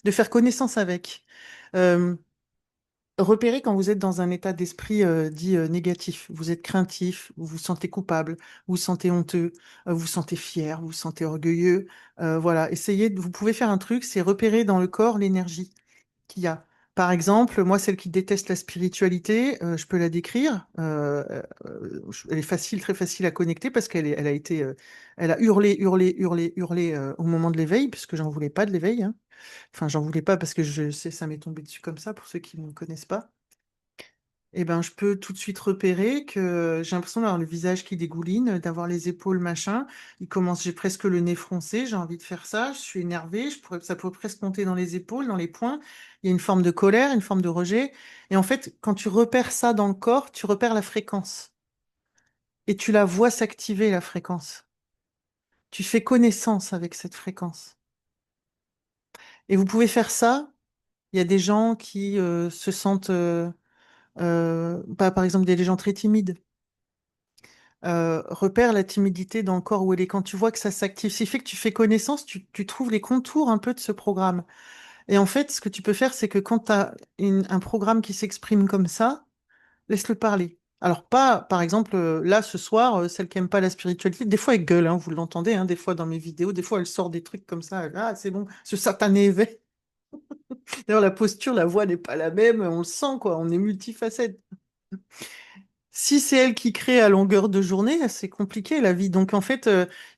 de faire connaissance avec. Euh, Repérez quand vous êtes dans un état d'esprit dit négatif. Vous êtes craintif, vous vous sentez coupable, vous vous sentez honteux, vous vous sentez fier, vous vous sentez orgueilleux. Voilà, vous pouvez faire un truc, c'est repérer dans le corps l'énergie qu'il y a. Par exemple, moi, celle qui déteste la spiritualité, je peux la décrire. Elle est facile, très facile à connecter parce elle a hurlé, hurlé, hurlé, hurlé au moment de l'éveil, puisque j'en voulais pas de l'éveil, hein. Enfin, j'en voulais pas parce que je sais, ça m'est tombé dessus comme ça, pour ceux qui ne me connaissent pas. Eh ben, je peux tout de suite repérer que j'ai l'impression d'avoir le visage qui dégouline, d'avoir les épaules machin. J'ai presque le nez froncé, j'ai envie de faire ça, je suis énervée, ça pourrait presque monter dans les épaules, dans les poings. Il y a une forme de colère, une forme de rejet. Et en fait, quand tu repères ça dans le corps, tu repères la fréquence. Et tu la vois s'activer, la fréquence. Tu fais connaissance avec cette fréquence. Et vous pouvez faire ça. Il y a des gens qui se sentent, par exemple, des gens très timides. Repère la timidité dans le corps où elle est. Quand tu vois que ça s'active, ce qui fait que tu fais connaissance, tu trouves les contours un peu de ce programme. Et en fait, ce que tu peux faire, c'est que quand tu as un programme qui s'exprime comme ça, laisse-le parler. Alors pas, par exemple, là, ce soir, celle qui aime pas la spiritualité, des fois elle gueule, hein, vous l'entendez, hein, des fois dans mes vidéos, des fois elle sort des trucs comme ça, ah, c'est bon, ce satané éveil. D'ailleurs, la posture, la voix n'est pas la même, on le sent, quoi, on est multifacette. Si c'est elle qui crée à longueur de journée, c'est compliqué la vie. Donc en fait,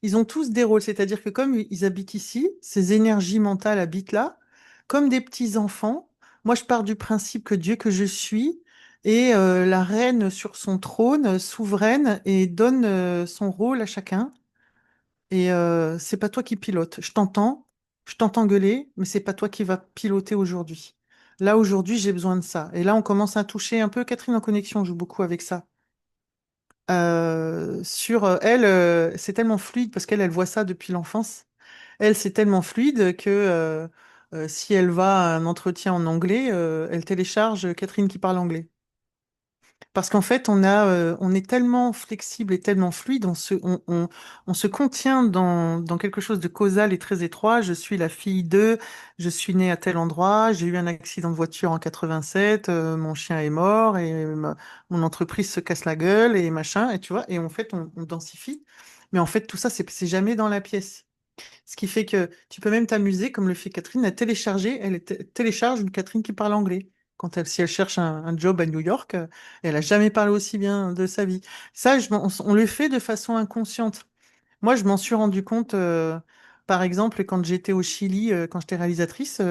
ils ont tous des rôles. C'est-à-dire que comme ils habitent ici, ces énergies mentales habitent là, comme des petits enfants. Moi, je pars du principe que Dieu que je suis est la reine sur son trône, souveraine, et donne son rôle à chacun. Et c'est pas toi qui pilote. Je t'entends gueuler, mais c'est pas toi qui va piloter aujourd'hui. Là, aujourd'hui, j'ai besoin de ça. Et là, on commence à toucher un peu. Catherine en connexion joue beaucoup avec ça sur elle, c'est tellement fluide parce qu'elle voit ça depuis l'enfance. Elle, c'est tellement fluide que si elle va à un entretien en anglais, elle télécharge Catherine qui parle anglais. Parce qu'en fait, on est tellement flexible et tellement fluide, on se contient dans quelque chose de causal et très étroit. Je suis la fille de, je suis née à tel endroit, j'ai eu un accident de voiture en 87, mon chien est mort et mon entreprise se casse la gueule et machin, et tu vois, et en fait, on densifie. Mais en fait, tout ça, c'est jamais dans la pièce. Ce qui fait que tu peux même t'amuser, comme le fait Catherine, à télécharger, télécharge une Catherine qui parle anglais. Si elle cherche un job à New York, elle a jamais parlé aussi bien de sa vie. Ça, on le fait de façon inconsciente. Moi, je m'en suis rendu compte, par exemple, quand j'étais au Chili, quand j'étais réalisatrice,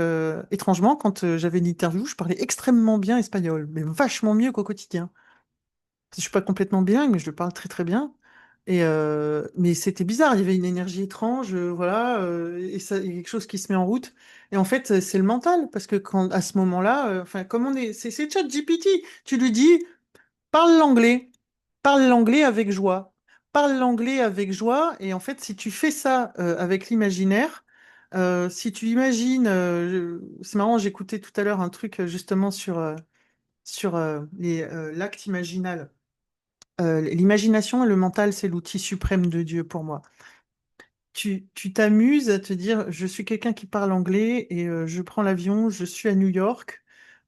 étrangement, quand j'avais une interview, je parlais extrêmement bien espagnol, mais vachement mieux qu'au quotidien. Je suis pas complètement bilingue, mais je le parle très très bien. Mais c'était bizarre, il y avait une énergie étrange, voilà, et ça, il y a quelque chose qui se met en route. Et en fait, c'est le mental, parce que quand, à ce moment-là, enfin, comme on est, c'est ChatGPT, tu lui dis, parle l'anglais, parle l'anglais avec joie, parle l'anglais avec joie, et en fait, si tu fais ça avec l'imaginaire, si tu imagines, c'est marrant, j'écoutais tout à l'heure un truc justement sur l'acte imaginal. L'imagination et le mental, c'est l'outil suprême de Dieu pour moi. Tu t'amuses à te dire, je suis quelqu'un qui parle anglais et je prends l'avion, je suis à New York,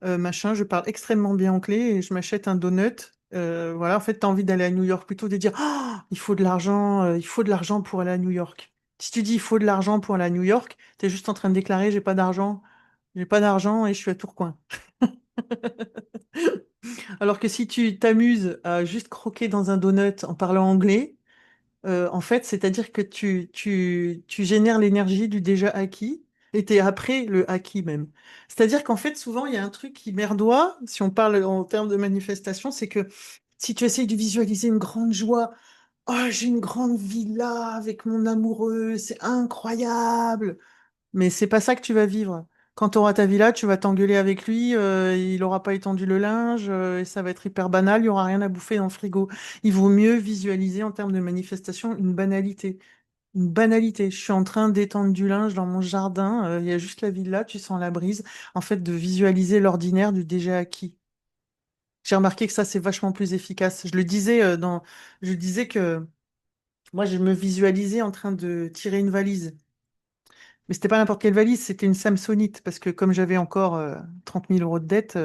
machin, je parle extrêmement bien anglais et je m'achète un donut. Voilà, en fait, tu as envie d'aller à New York plutôt de dire, ah, il faut de l'argent, il faut de l'argent pour aller à New York. Si tu dis il faut de l'argent pour aller à New York, tu es juste en train de déclarer, j'ai pas d'argent et je suis à Tourcoing. Alors que si tu t'amuses à juste croquer dans un donut en parlant anglais, en fait, c'est-à-dire que tu génères l'énergie du déjà acquis et t'es après le acquis même. C'est-à-dire qu'en fait, souvent, il y a un truc qui merdoit, si on parle en termes de manifestation, c'est que si tu essayes de visualiser une grande joie, oh, j'ai une grande villa avec mon amoureux, c'est incroyable. Mais c'est pas ça que tu vas vivre. Quand tu auras ta villa, tu vas t'engueuler avec lui, il aura pas étendu le linge, et ça va être hyper banal, il y aura rien à bouffer dans le frigo. Il vaut mieux visualiser en termes de manifestation une banalité. Une banalité. Je suis en train d'étendre du linge dans mon jardin, il y a juste la villa, tu sens la brise. En fait, de visualiser l'ordinaire du déjà acquis. J'ai remarqué que ça, c'est vachement plus efficace. Je disais que moi, je me visualisais en train de tirer une valise. Mais c'était pas n'importe quelle valise, c'était une Samsonite, parce que comme j'avais encore 30 000 euros de dette,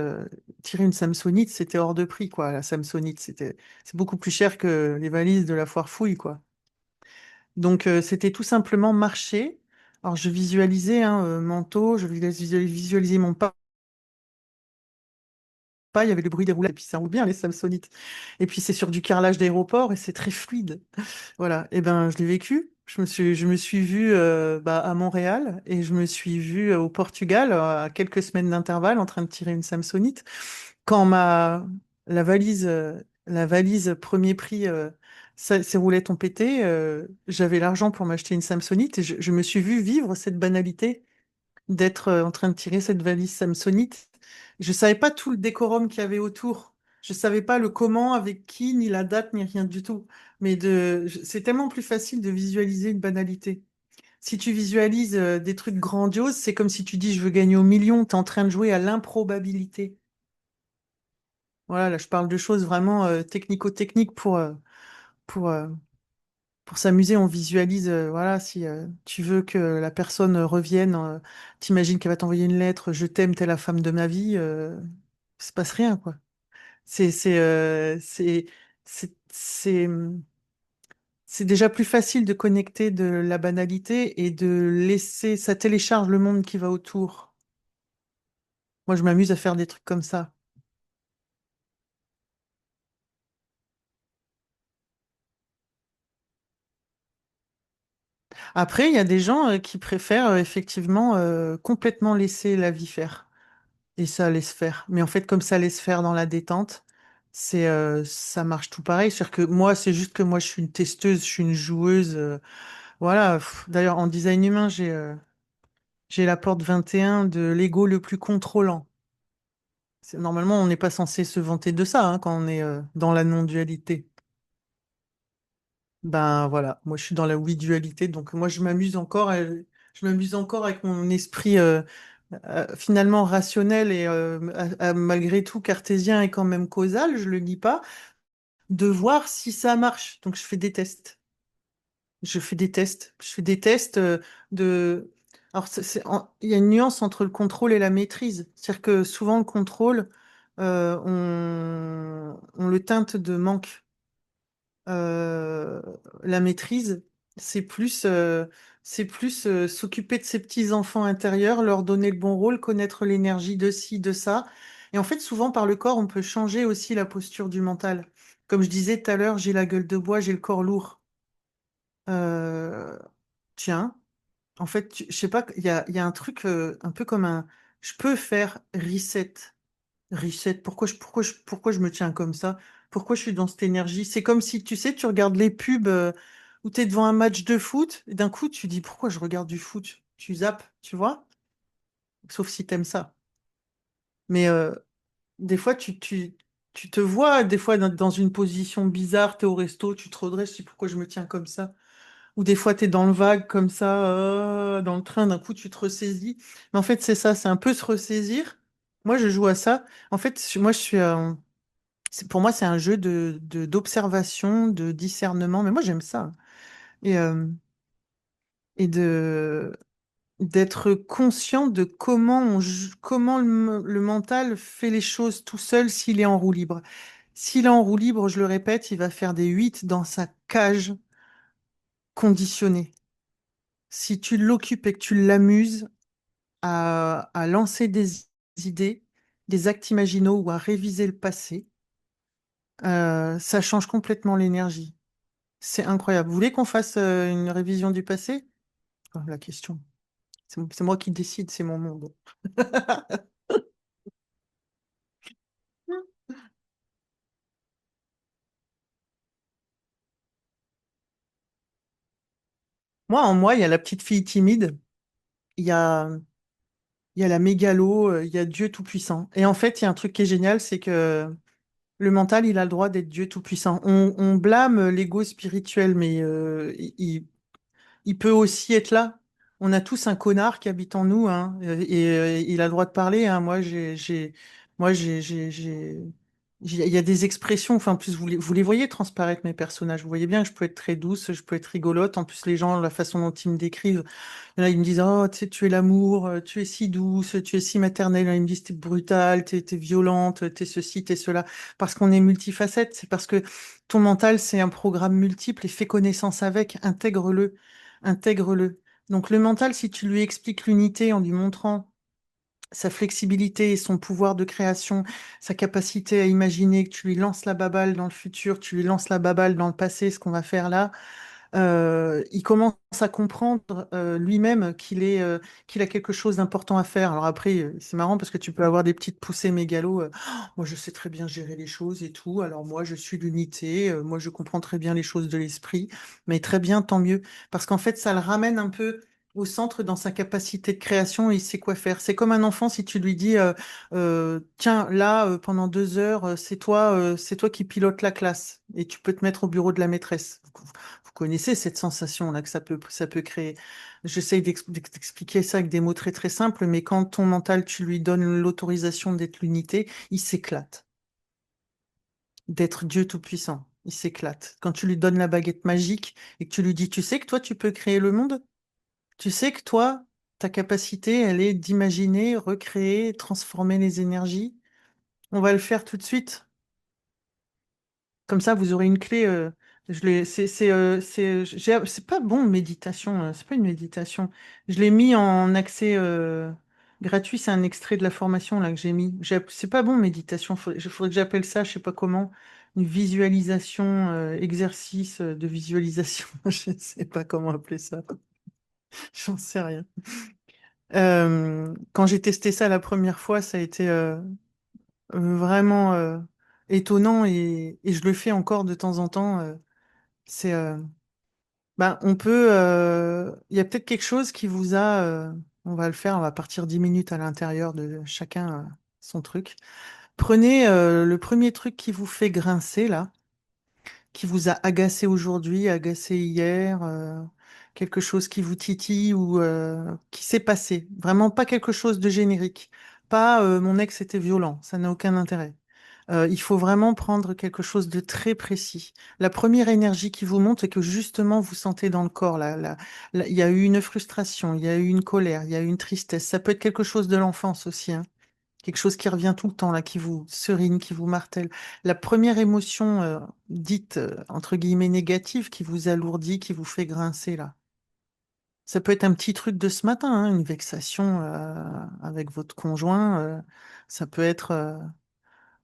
tirer une Samsonite, c'était hors de prix, quoi. La Samsonite, c'est beaucoup plus cher que les valises de la foire fouille, quoi. Donc c'était tout simplement marcher. Alors je visualisais un manteau, je visualisais mon pas, il y avait le bruit des roulades, et puis ça roule bien les Samsonites. Et puis c'est sur du carrelage d'aéroport et c'est très fluide. Voilà, et ben je l'ai vécu. Je me suis vue à Montréal et je me suis vue au Portugal à quelques semaines d'intervalle en train de tirer une Samsonite. Quand la valise premier prix, ses roulettes ont pété, j'avais l'argent pour m'acheter une Samsonite et je me suis vue vivre cette banalité d'être en train de tirer cette valise Samsonite. Je savais pas tout le décorum qu'il y avait autour. Je savais pas le comment, avec qui, ni la date, ni rien du tout. C'est tellement plus facile de visualiser une banalité. Si tu visualises des trucs grandioses, c'est comme si tu dis je veux gagner au million, tu es en train de jouer à l'improbabilité. Voilà, là je parle de choses vraiment technico-techniques pour, euh, pour s'amuser, on visualise, voilà, si tu veux que la personne revienne, t'imagines qu'elle va t'envoyer une lettre, je t'aime, t'es la femme de ma vie, il se passe rien, quoi. C'est, c'est, euh, c'est, c'est, c'est déjà plus facile de connecter de la banalité et de laisser, ça télécharge le monde qui va autour. Moi, je m'amuse à faire des trucs comme ça. Après, il y a des gens qui préfèrent effectivement complètement laisser la vie faire. Et ça laisse faire. Mais en fait, comme ça laisse faire dans la détente, ça marche tout pareil. C'est-à-dire que moi, c'est juste que moi, je suis une testeuse, je suis une joueuse. Voilà. D'ailleurs, en design humain, j'ai la porte 21 de l'ego le plus contrôlant. Normalement, on n'est pas censé se vanter de ça hein, quand on est dans la non-dualité. Ben voilà, moi je suis dans la oui-dualité, donc moi je m'amuse encore avec mon esprit finalement rationnel et malgré tout cartésien et quand même causal, je le nie pas, de voir si ça marche. Donc je fais des tests. Je fais des tests de. Alors il y a une nuance entre le contrôle et la maîtrise. C'est-à-dire que souvent le contrôle, on le teinte de manque. Euh, la maîtrise, c'est plus s'occuper de ses petits-enfants intérieurs, leur donner le bon rôle, connaître l'énergie de ci, de ça. Et en fait, souvent, par le corps, on peut changer aussi la posture du mental. Comme je disais tout à l'heure, j'ai la gueule de bois, j'ai le corps lourd. Euh, tiens, en fait, je sais pas, il y a un truc un peu comme un... Je peux faire reset. reset. Pourquoi je me tiens comme ça? Pourquoi je suis dans cette énergie? C'est comme si, tu sais, tu regardes les pubs où tu es devant un match de foot, et d'un coup, tu dis, pourquoi je regarde du foot? Tu zappes, tu vois? Sauf si t'aimes ça. Mais des fois, tu te vois, des fois, dans une position bizarre, tu es au resto, tu te redresses, tu dis, pourquoi je me tiens comme ça? Ou des fois, tu es dans le vague comme ça, dans le train, d'un coup, tu te ressaisis. Mais en fait, c'est ça, c'est un peu se ressaisir. Moi, je joue à ça. En fait, moi, je suis, pour moi, c'est un jeu d'observation, de discernement. Mais moi, j'aime ça. Et, euh, et d'être conscient de comment le mental fait les choses tout seul s'il est en roue libre. S'il est en roue libre, je le répète, il va faire des 8 dans sa cage conditionnée. Si tu l'occupes et que tu l'amuses à lancer des idées, des actes imaginaux ou à réviser le passé, ça change complètement l'énergie. C'est incroyable. Vous voulez qu'on fasse une révision du passé? Oh, la question. C'est moi qui décide, c'est mon monde. Moi, en moi, il y a la petite fille timide, il y a, il y a la mégalo, il y a Dieu tout-puissant. Et en fait, il y a un truc qui est génial, c'est que le mental, il a le droit d'être Dieu tout-puissant. On blâme l'ego spirituel, mais il peut aussi être là. On a tous un connard qui habite en nous, hein, et il a le droit de parler, hein. Moi, il y a des expressions. Enfin, en plus, vous les voyez transparaître mes personnages. Vous voyez bien que je peux être très douce, je peux être rigolote. En plus, les gens, la façon dont ils me décrivent, là, ils me disent, oh, tu sais, tu es l'amour, tu es si douce, tu es si maternelle. Là, ils me disent, t'es brutale, t'es violente, t'es ceci, t'es cela. Parce qu'on est multifacette. C'est parce que ton mental, c'est un programme multiple et fais connaissance avec, intègre-le, intègre-le. Donc, le mental, si tu lui expliques l'unité en lui montrant sa flexibilité et son pouvoir de création, sa capacité à imaginer, que tu lui lances la baballe dans le futur, tu lui lances la baballe dans le passé, ce qu'on va faire là, il commence à comprendre lui-même qu'il a quelque chose d'important à faire. Alors après, c'est marrant parce que tu peux avoir des petites poussées mégalo. Oh, moi, je sais très bien gérer les choses et tout. Alors moi, je suis l'unité. Moi, je comprends très bien les choses de l'esprit. Mais très bien, tant mieux. Parce qu'en fait, ça le ramène un peu au centre dans sa capacité de création et il sait quoi faire. C'est comme un enfant si tu lui dis, tiens, là, pendant 2 heures, c'est toi qui pilote la classe et tu peux te mettre au bureau de la maîtresse. Vous connaissez cette sensation-là que ça peut créer. J'essaye d'expliquer ça avec des mots très très simples, mais quand ton mental, tu lui donnes l'autorisation d'être l'unité, il s'éclate, d'être Dieu tout-puissant. Il s'éclate. Quand tu lui donnes la baguette magique et que tu lui dis, tu sais que toi, tu peux créer le monde, tu sais que toi, ta capacité, elle est d'imaginer, recréer, transformer les énergies. On va le faire tout de suite. Comme ça, vous aurez une clé. C'est pas bon, méditation. C'est pas une méditation. Je l'ai mis en accès gratuit. C'est un extrait de la formation là que j'ai mis. C'est pas bon, méditation. Faudrait que j'appelle ça, je sais pas comment, une visualisation, exercice de visualisation. Je ne sais pas comment appeler ça. J'en sais rien. Quand j'ai testé ça la première fois, ça a été vraiment étonnant et je le fais encore de temps en temps. C'est, on peut, il y a peut-être quelque chose qui vous a, on va le faire, on va partir 10 minutes à l'intérieur de chacun son truc. Prenez le premier truc qui vous fait grincer là, qui vous a agacé aujourd'hui, agacé hier, quelque chose qui vous titille ou qui s'est passé. Vraiment pas quelque chose de générique. Pas mon ex était violent, ça n'a aucun intérêt. Il faut vraiment prendre quelque chose de très précis. La première énergie qui vous monte et que justement vous sentez dans le corps, il y a eu une frustration, il y a eu une colère, il y a eu une tristesse. Ça peut être quelque chose de l'enfance aussi, hein. Quelque chose qui revient tout le temps, là, qui vous serine, qui vous martèle. La première émotion dite, entre guillemets, négative, qui vous alourdit, qui vous fait grincer, là. Ça peut être un petit truc de ce matin, hein, une vexation avec votre conjoint. Ça peut être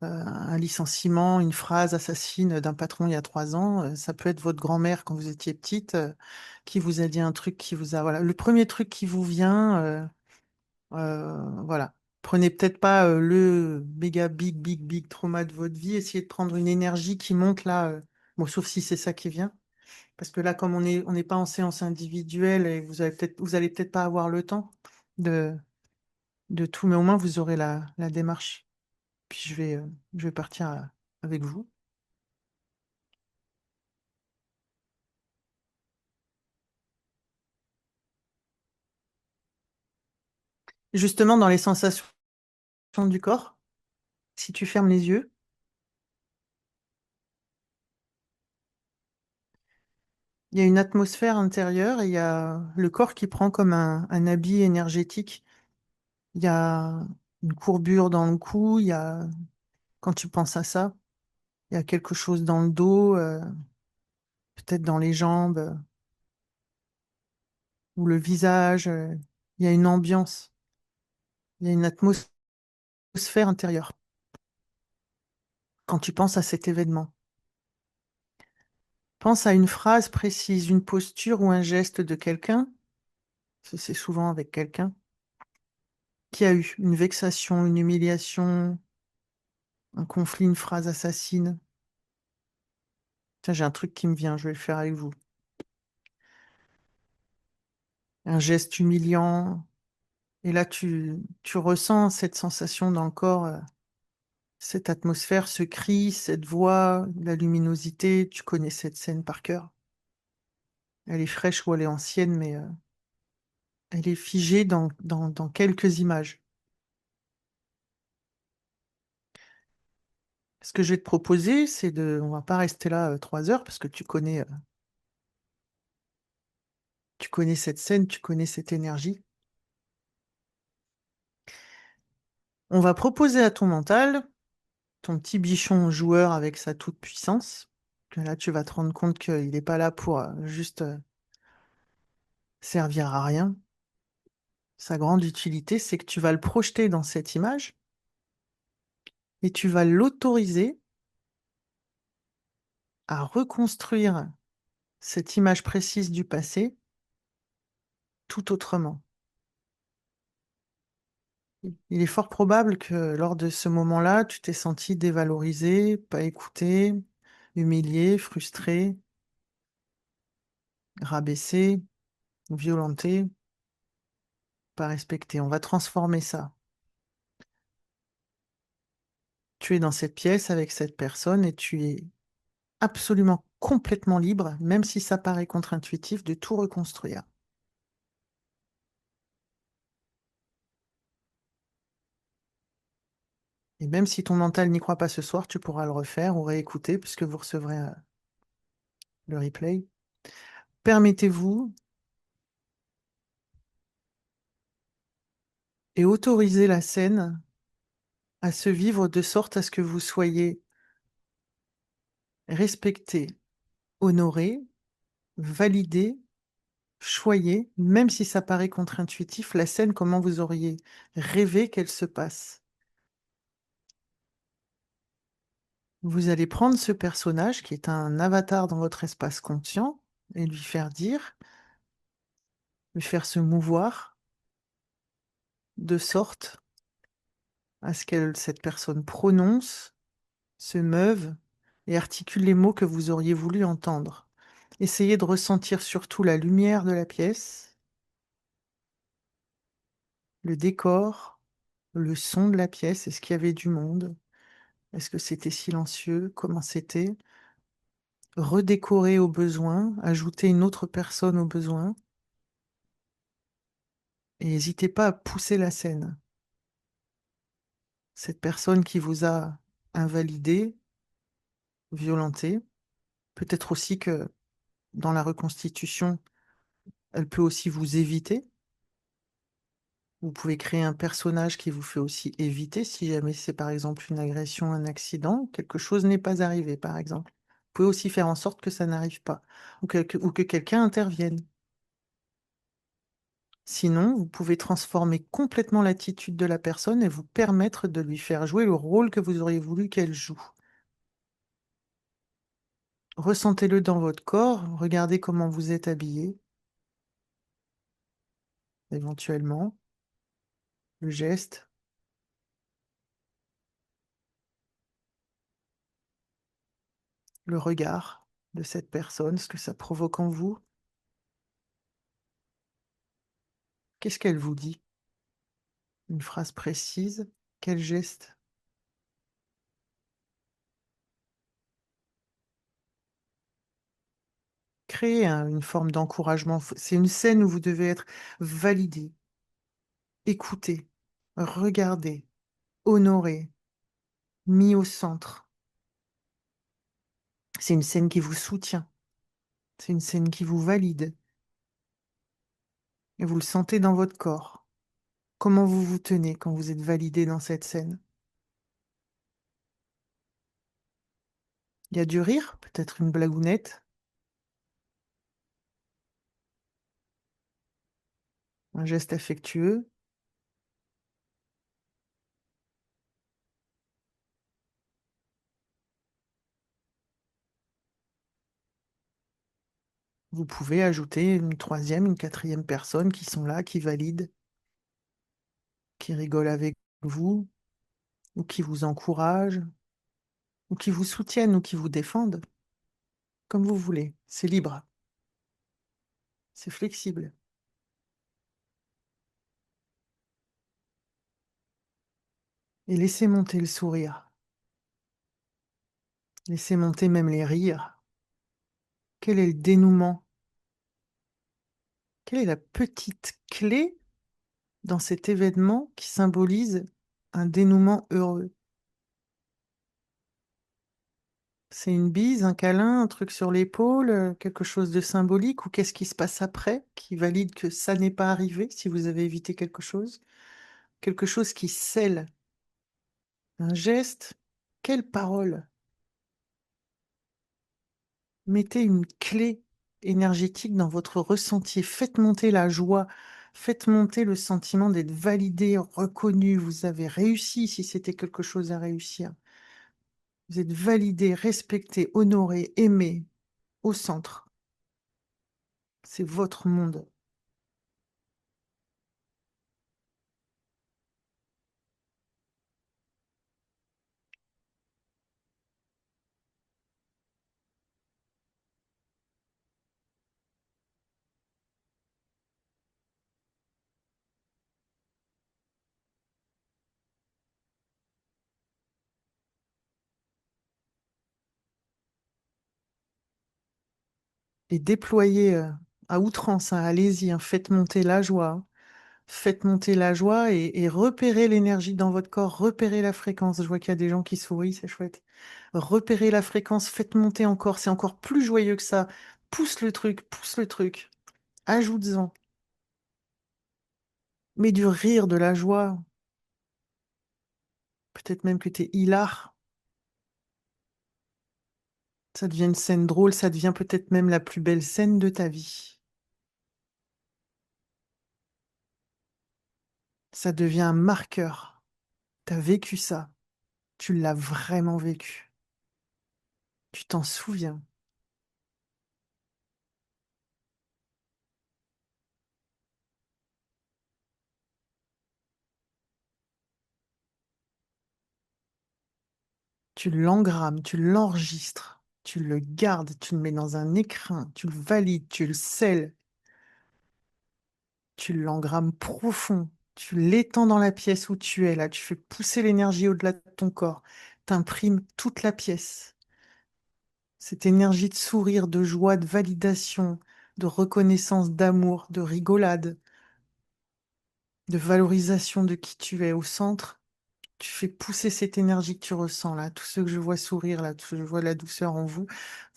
un licenciement, une phrase assassine d'un patron il y a 3 ans. Ça peut être votre grand-mère quand vous étiez petite qui vous a dit un truc qui vous a... Voilà. Le premier truc qui vous vient, voilà. Prenez peut-être pas le méga big trauma de votre vie. Essayez de prendre une énergie qui monte là. Bon, sauf si c'est ça qui vient. Parce que là, comme on n'est pas en séance individuelle et vous allez peut-être pas avoir le temps de, de tout, mais au moins vous aurez la démarche. Puis je vais partir avec vous. Justement, dans les sensations du corps, si tu fermes les yeux, il y a une atmosphère intérieure et il y a le corps qui prend comme un habit énergétique. Il y a une courbure dans le cou, quand tu penses à ça, il y a quelque chose dans le dos, peut-être dans les jambes ou le visage. Il y a une ambiance, il y a une atmosphère intérieure quand tu penses à cet événement. Pense à une phrase précise, une posture ou un geste de quelqu'un, c'est souvent avec quelqu'un, qui a eu une vexation, une humiliation, un conflit, une phrase assassine. Tiens, j'ai un truc qui me vient, je vais le faire avec vous. Un geste humiliant. Et là, tu ressens cette sensation dans le corps, cette atmosphère, ce cri, cette voix, la luminosité. Tu connais cette scène par cœur. Elle est fraîche ou elle est ancienne, mais elle est figée dans quelques images. Ce que je vais te proposer, on va pas rester là 3 heures parce que tu connais cette scène, tu connais cette énergie. On va proposer à ton mental, ton petit bichon joueur avec sa toute-puissance, que là tu vas te rendre compte qu'il n'est pas là pour juste servir à rien. Sa grande utilité, c'est que tu vas le projeter dans cette image et tu vas l'autoriser à reconstruire cette image précise du passé tout autrement. Il est fort probable que lors de ce moment-là, tu t'es senti dévalorisé, pas écouté, humilié, frustré, rabaissé, violenté, pas respecté. On va transformer ça. Tu es dans cette pièce avec cette personne et tu es absolument complètement libre, même si ça paraît contre-intuitif, de tout reconstruire. Et même si ton mental n'y croit pas ce soir, tu pourras le refaire ou réécouter puisque vous recevrez le replay. Permettez-vous et autorisez la scène à se vivre de sorte à ce que vous soyez respecté, honoré, validé, choyé, même si ça paraît contre-intuitif, la scène, comment vous auriez rêvé qu'elle se passe. Vous allez prendre ce personnage qui est un avatar dans votre espace conscient et lui faire dire, lui faire se mouvoir de sorte à ce que cette personne prononce, se meuve et articule les mots que vous auriez voulu entendre. Essayez de ressentir surtout la lumière de la pièce, le décor, le son de la pièce. Est-ce qu'il y avait du monde? Est-ce que c'était silencieux? Comment c'était? Redécorer au besoin, ajouter une autre personne au besoin. Et n'hésitez pas à pousser la scène. Cette personne qui vous a invalidé, violenté, peut-être aussi que dans la reconstitution, elle peut aussi vous éviter. Vous pouvez créer un personnage qui vous fait aussi éviter si jamais c'est par exemple une agression, un accident, quelque chose n'est pas arrivé par exemple. Vous pouvez aussi faire en sorte que ça n'arrive pas ou que quelqu'un intervienne. Sinon, vous pouvez transformer complètement l'attitude de la personne et vous permettre de lui faire jouer le rôle que vous auriez voulu qu'elle joue. Ressentez-le dans votre corps, regardez comment vous êtes habillé, éventuellement, le geste, le regard de cette personne, ce que ça provoque en vous. Qu'est-ce qu'elle vous dit? Une phrase précise? Quel geste? Créez une forme d'encouragement. C'est une scène où vous devez être validé, écouté, regardé, honoré, mis au centre. C'est une scène qui vous soutient. C'est une scène qui vous valide. Et vous le sentez dans votre corps. Comment vous vous tenez quand vous êtes validé dans cette scène? Il y a du rire, peut-être une blagounette, un geste affectueux. Vous pouvez ajouter une troisième, une quatrième personne qui sont là, qui valident, qui rigolent avec vous, ou qui vous encouragent, ou qui vous soutiennent, ou qui vous défendent, comme vous voulez. C'est libre, c'est flexible. Et laissez monter le sourire. Laissez monter même les rires. Quel est le dénouement? Quelle est la petite clé dans cet événement qui symbolise un dénouement heureux? C'est une bise, un câlin, un truc sur l'épaule, quelque chose de symbolique, ou qu'est-ce qui se passe après qui valide que ça n'est pas arrivé si vous avez évité quelque chose? Quelque chose qui scelle un geste? Quelle parole? Mettez une clé énergétique dans votre ressenti. Faites monter la joie. Faites monter le sentiment d'être validé, reconnu. Vous avez réussi si c'était quelque chose à réussir. Vous êtes validé, respecté, honoré, aimé, au centre. C'est votre monde. Et déployez à outrance, hein, allez-y, hein, faites monter la joie. Hein. Faites monter la joie et repérez l'énergie dans votre corps, repérez la fréquence. Je vois qu'il y a des gens qui sourient, c'est chouette. Repérez la fréquence, faites monter encore, c'est encore plus joyeux que ça. Pousse le truc, ajoute-en. Mets du rire, de la joie. Peut-être même que t'es hilar. Ça devient une scène drôle, ça devient peut-être même la plus belle scène de ta vie. Ça devient un marqueur. T'as vécu ça. Tu l'as vraiment vécu. Tu t'en souviens. Tu l'engrammes, tu l'enregistres, tu le gardes, tu le mets dans un écrin, tu le valides, tu le scelles, tu l'engrammes profond, tu l'étends dans la pièce où tu es là, tu fais pousser l'énergie au-delà de ton corps, t'imprimes toute la pièce. Cette énergie de sourire, de joie, de validation, de reconnaissance, d'amour, de rigolade, de valorisation de qui tu es au centre. Tu fais pousser cette énergie que tu ressens là, tous ceux que je vois sourire là, tous ceux que je vois la douceur en vous,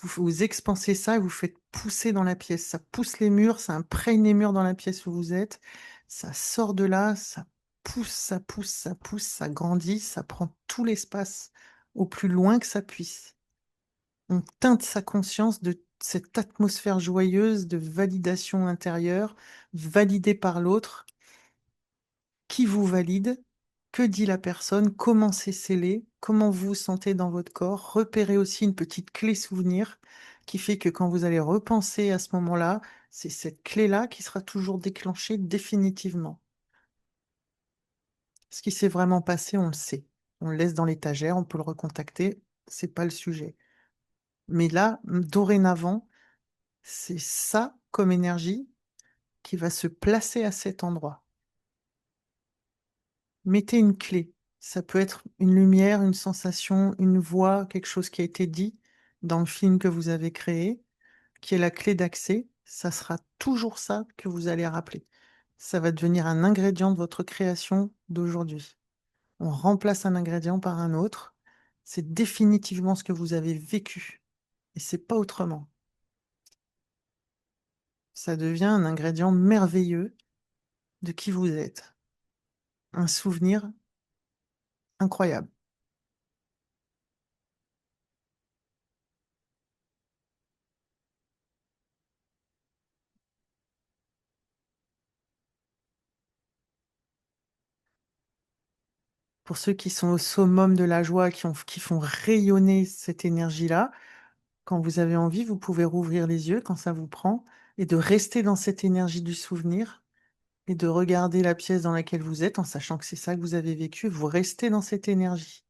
vous expansez ça et vous faites pousser dans la pièce. Ça pousse les murs, ça imprègne les murs dans la pièce où vous êtes, ça sort de là, ça pousse, ça pousse, ça pousse, ça grandit, ça prend tout l'espace au plus loin que ça puisse. On teinte sa conscience de cette atmosphère joyeuse de validation intérieure, validée par l'autre, qui vous valide, que dit la personne, comment c'est scellé, comment vous vous sentez dans votre corps. Repérez aussi une petite clé souvenir qui fait que quand vous allez repenser à ce moment-là, c'est cette clé-là qui sera toujours déclenchée définitivement. Ce qui s'est vraiment passé, on le sait. On le laisse dans l'étagère, on peut le recontacter, c'est pas le sujet. Mais là, dorénavant, c'est ça comme énergie qui va se placer à cet endroit. Mettez une clé. Ça peut être une lumière, une sensation, une voix, quelque chose qui a été dit dans le film que vous avez créé, qui est la clé d'accès. Ça sera toujours ça que vous allez rappeler. Ça va devenir un ingrédient de votre création d'aujourd'hui. On remplace un ingrédient par un autre. C'est définitivement ce que vous avez vécu. Et c'est pas autrement. Ça devient un ingrédient merveilleux de qui vous êtes. Un souvenir incroyable. Pour ceux qui sont au summum de la joie, qui font rayonner cette énergie-là, quand vous avez envie, vous pouvez rouvrir les yeux quand ça vous prend et de rester dans cette énergie du souvenir et de regarder la pièce dans laquelle vous êtes en sachant que c'est ça que vous avez vécu. Vous restez dans cette énergie.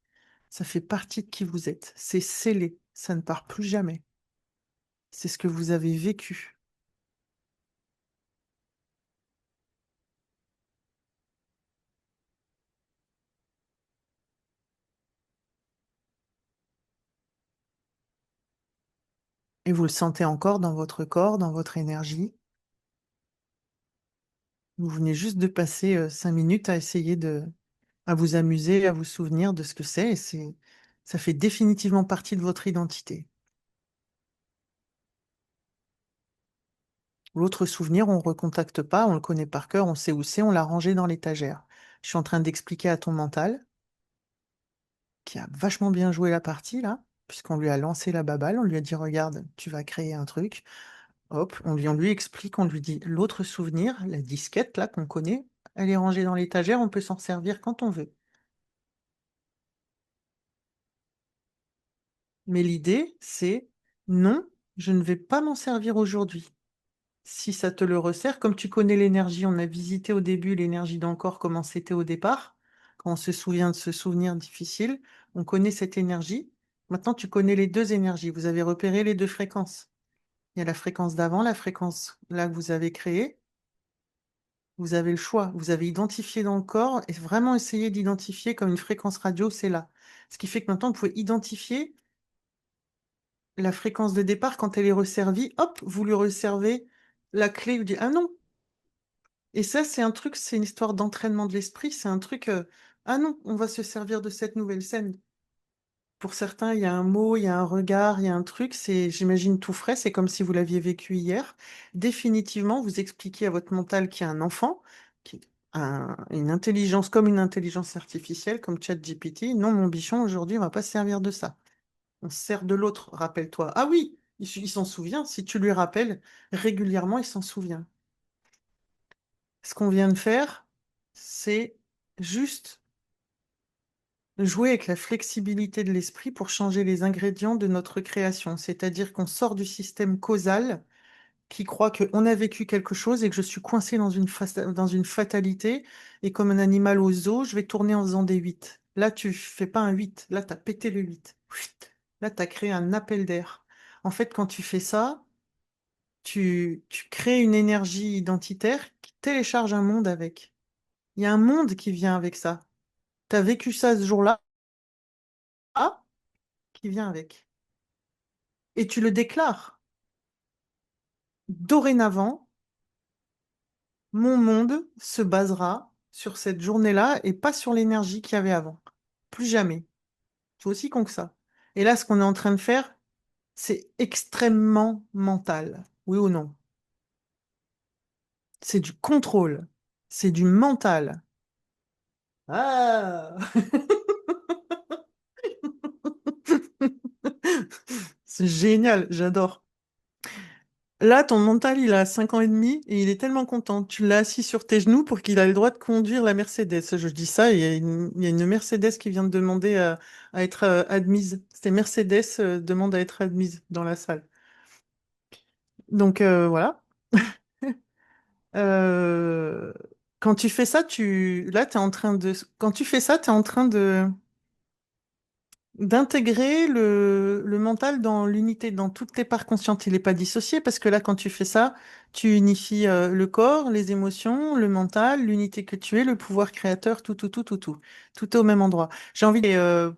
Ça fait partie de qui vous êtes. C'est scellé. Ça ne part plus jamais. C'est ce que vous avez vécu. Et vous le sentez encore dans votre corps, dans votre énergie. Vous venez juste de passer 5 minutes à essayer à vous amuser, à vous souvenir de ce que c'est. Et ça fait définitivement partie de votre identité. L'autre souvenir, on ne recontacte pas, on le connaît par cœur, on sait où c'est, on l'a rangé dans l'étagère. Je suis en train d'expliquer à ton mental, qui a vachement bien joué la partie là, puisqu'on lui a lancé la baballe, on lui a dit, regarde, tu vas créer un truc. Hop, on lui explique, on lui dit, l'autre souvenir, la disquette là qu'on connaît, elle est rangée dans l'étagère, on peut s'en servir quand on veut. Mais l'idée, c'est, non, je ne vais pas m'en servir aujourd'hui. Si ça te le resserre, comme tu connais l'énergie, on a visité au début l'énergie dans le corps, comment c'était au départ, quand on se souvient de ce souvenir difficile, on connaît cette énergie. Maintenant, tu connais les deux énergies, vous avez repéré les deux fréquences. Il y a la fréquence d'avant, la fréquence là que vous avez créée. Vous avez le choix, vous avez identifié dans le corps et vraiment essayé d'identifier comme une fréquence radio, c'est là. Ce qui fait que maintenant, vous pouvez identifier la fréquence de départ quand elle est resservie. Hop, vous lui resservez la clé, vous dites, ah non. Et ça, c'est un truc, c'est une histoire d'entraînement de l'esprit, c'est un truc, ah non, on va se servir de cette nouvelle scène. Pour certains, il y a un mot, il y a un regard, il y a un truc, c'est, j'imagine, tout frais, c'est comme si vous l'aviez vécu hier. Définitivement, vous expliquez à votre mental qu'il y a un enfant, qui est une intelligence comme une intelligence artificielle, comme ChatGPT. Non, mon bichon, aujourd'hui, on va pas se servir de ça. On se sert de l'autre, rappelle-toi. Ah oui, il s'en souvient. Si tu lui rappelles régulièrement, il s'en souvient. Ce qu'on vient de faire, c'est juste jouer avec la flexibilité de l'esprit pour changer les ingrédients de notre création. C'est-à-dire qu'on sort du système causal qui croit qu'on a vécu quelque chose et que je suis coincé dans une fatalité et comme un animal au zoo, je vais tourner en faisant des 8. Là, tu fais pas un 8. Là, tu as pété le 8. Là, tu as créé un appel d'air. En fait, quand tu fais ça, tu crées une énergie identitaire qui télécharge un monde avec. Il y a un monde qui vient avec ça. Tu as vécu ça ce jour-là, ah, qui vient avec. Et tu le déclares. Dorénavant, mon monde se basera sur cette journée-là et pas sur l'énergie qu'il y avait avant. Plus jamais. C'est aussi con que ça. Et là, ce qu'on est en train de faire, c'est extrêmement mental. Oui ou non? C'est du contrôle. C'est du mental. Ah! C'est génial, j'adore. Là, ton mental, il a 5 ans et demi et il est tellement content. Tu l'as assis sur tes genoux pour qu'il ait le droit de conduire la Mercedes. Je dis ça, il y a une Mercedes qui vient de demander à être admise. C'était Mercedes demande à être admise dans la salle. Donc voilà. Euh, Quand tu fais ça, là, t'es en train de. Quand tu fais ça, tu es en train d'intégrer le mental dans l'unité, dans toutes tes parts conscientes. Il n'est pas dissocié parce que là, quand tu fais ça, tu unifies le corps, les émotions, le mental, l'unité que tu es, le pouvoir créateur, tout, tout, tout, tout, tout. Tout est au même endroit. J'ai envie,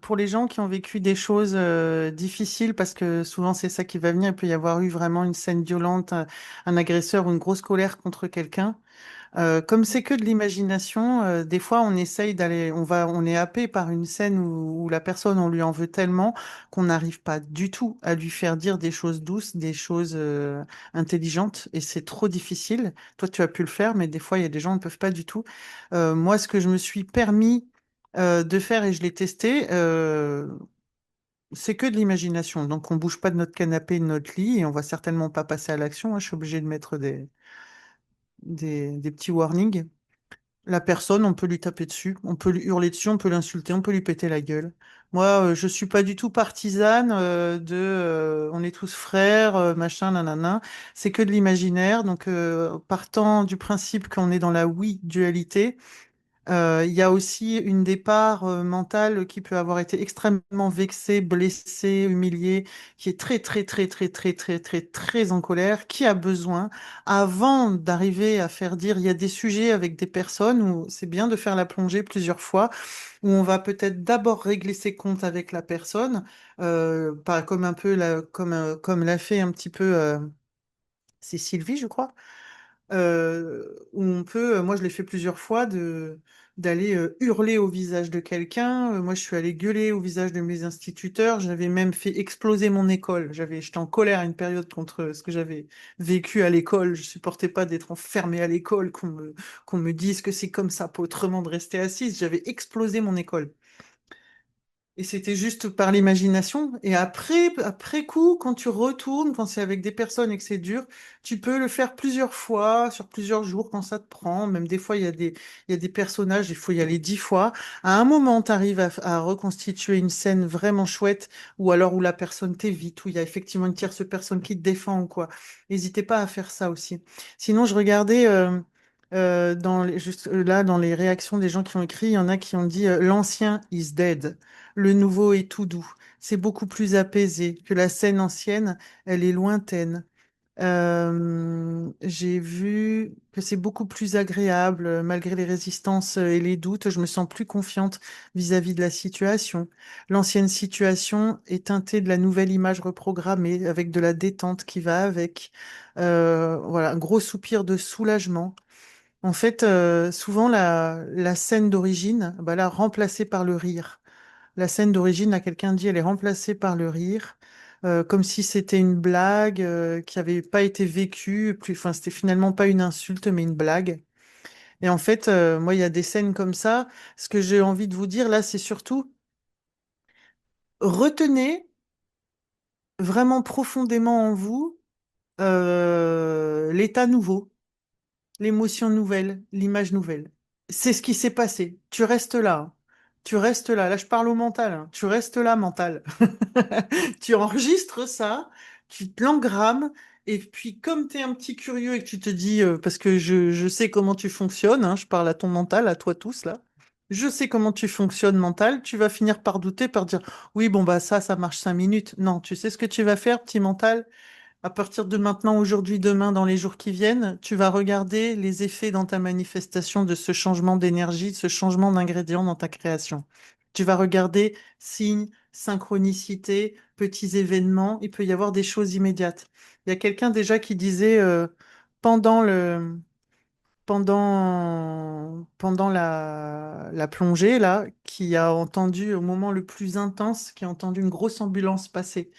pour les gens qui ont vécu des choses difficiles, parce que souvent c'est ça qui va venir, il peut y avoir eu vraiment une scène violente, un agresseur ou une grosse colère contre quelqu'un. Comme c'est que de l'imagination, des fois on essaye d'aller, on est happé par une scène où la personne, on lui en veut tellement qu'on n'arrive pas du tout à lui faire dire des choses douces, des choses intelligentes, et c'est trop difficile. Toi, tu as pu le faire, mais des fois il y a des gens qui ne peuvent pas du tout. Moi, ce que je me suis permis de faire et je l'ai testé, c'est que de l'imagination. Donc on bouge pas de notre canapé, de notre lit, et on va certainement pas passer à l'action, hein. Je suis obligée de mettre des petits warnings. La personne, on peut lui taper dessus, on peut lui hurler dessus, on peut l'insulter, on peut lui péter la gueule. Moi, je suis pas du tout partisane on est tous frères, machin, nanana. C'est que de l'imaginaire. Donc, partant du principe qu'on est dans la oui dualité, il y a aussi une des parts mentale qui peut avoir été extrêmement vexée, blessée, humiliée, qui est très, très, très, très, très, très, très, très en colère, qui a besoin, avant d'arriver à faire dire, il y a des sujets avec des personnes où c'est bien de faire la plongée plusieurs fois, où on va peut-être d'abord régler ses comptes avec la personne, pas comme un peu comme l'a fait un petit peu c'est Sylvie, je crois où on peut, moi je l'ai fait plusieurs fois, d'aller hurler au visage de quelqu'un. Moi je suis allée gueuler au visage de mes instituteurs. J'avais même fait exploser mon école. J'étais en colère à une période contre ce que j'avais vécu à l'école. Je supportais pas d'être enfermée à l'école, qu'on me dise que c'est comme ça, pas autrement de rester assise. J'avais explosé mon école. Et c'était juste par l'imagination. Et après coup, quand tu retournes, quand c'est avec des personnes et que c'est dur, tu peux le faire plusieurs fois, sur plusieurs jours, quand ça te prend. Même des fois, il y a des personnages, il faut y aller 10 fois. À un moment, tu arrives à reconstituer une scène vraiment chouette, ou alors où la personne t'évite, où il y a effectivement une tierce personne qui te défend ou quoi. N'hésitez pas à faire ça aussi. Sinon, je regardais juste là, dans les réactions des gens qui ont écrit, il y en a qui ont dit l'ancien is dead. Le nouveau est tout doux. C'est beaucoup plus apaisé que la scène ancienne. Elle est lointaine. J'ai vu que c'est beaucoup plus agréable, malgré les résistances et les doutes. Je me sens plus confiante vis-à-vis de la situation. L'ancienne situation est teintée de la nouvelle image reprogrammée, avec de la détente qui va avec. Voilà, un gros soupir de soulagement. En fait, souvent la scène d'origine, bah là, remplacée par le rire. La scène d'origine, là, quelqu'un dit, elle est remplacée par le rire, comme si c'était une blague qui n'avait pas été vécue, enfin, c'était finalement pas une insulte, mais une blague. Et en fait, moi, il y a des scènes comme ça. Ce que j'ai envie de vous dire là, c'est surtout retenez vraiment profondément en vous l'état nouveau. L'émotion nouvelle, l'image nouvelle. C'est ce qui s'est passé. Tu restes là, hein. Tu restes là. Là, je parle au mental, hein. Tu restes là, mental. Tu enregistres ça, tu te l'engrammes, et puis comme tu es un petit curieux et que tu te dis, parce que je sais comment tu fonctionnes, hein, je parle à ton mental, à toi tous là. Je sais comment tu fonctionnes mental, tu vas finir par douter, par dire, oui, bon, bah ça marche 5 minutes. Non, tu sais ce que tu vas faire, petit mental? À partir de maintenant, aujourd'hui, demain, dans les jours qui viennent, tu vas regarder les effets dans ta manifestation de ce changement d'énergie, de ce changement d'ingrédient dans ta création. Tu vas regarder signes, synchronicité, petits événements. Il peut y avoir des choses immédiates. Il y a quelqu'un déjà qui disait pendant le pendant la plongée là, qui a entendu au moment le plus intense, qui a entendu une grosse ambulance passer.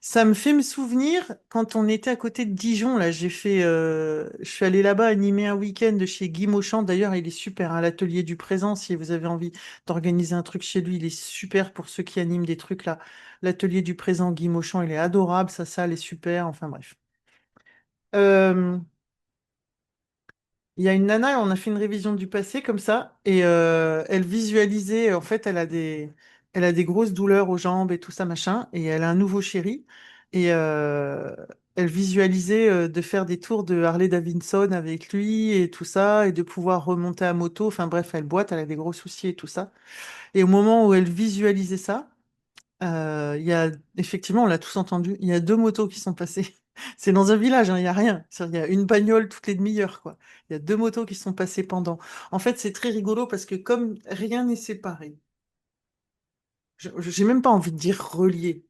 Ça me fait me souvenir quand on était à côté de Dijon, là, je suis allée là-bas animer un week-end de chez Guy Mauchamp. D'ailleurs, il est super, hein, l'atelier du présent. Si vous avez envie d'organiser un truc chez lui, il est super pour ceux qui animent des trucs là. L'atelier du présent, Guy Mauchamp, il est adorable, sa salle est super. Enfin bref. Euh, il y a une nana, on a fait une révision du passé comme ça, et elle visualisait, en fait, elle a des grosses douleurs aux jambes et tout ça, machin, et elle a un nouveau chéri, et elle visualisait de faire des tours de Harley Davidson avec lui et tout ça, et de pouvoir remonter à moto, enfin bref, elle boite, elle a des gros soucis et tout ça. Et au moment où elle visualisait ça, Il y a, effectivement, on l'a tous entendu, il y a deux motos qui sont passées. C'est dans un village, hein, il y a rien. Il y a une bagnole toutes les demi-heures, quoi. Il y a deux motos qui sont passées pendant. En fait, c'est très rigolo parce que comme rien n'est séparé, j'ai même pas envie de dire relié,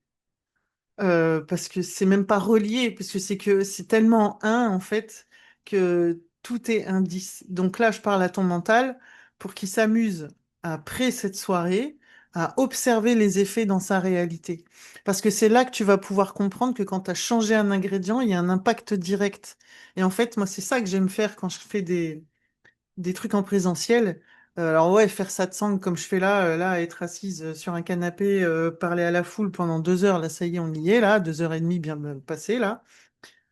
parce que c'est même pas relié, parce que c'est tellement un, en fait, que tout est indice. Donc là, je parle à ton mental pour qu'il s'amuse après cette soirée à observer les effets dans sa réalité. Parce que c'est là que tu vas pouvoir comprendre que quand tu as changé un ingrédient, il y a un impact direct. Et en fait, moi, c'est ça que j'aime faire quand je fais des trucs en présentiel. Alors ouais, faire ça de sang comme je fais là, être assise sur un canapé, parler à la foule pendant 2 heures, là, ça y est, on y est, là, 2 heures et demie bien passées, là.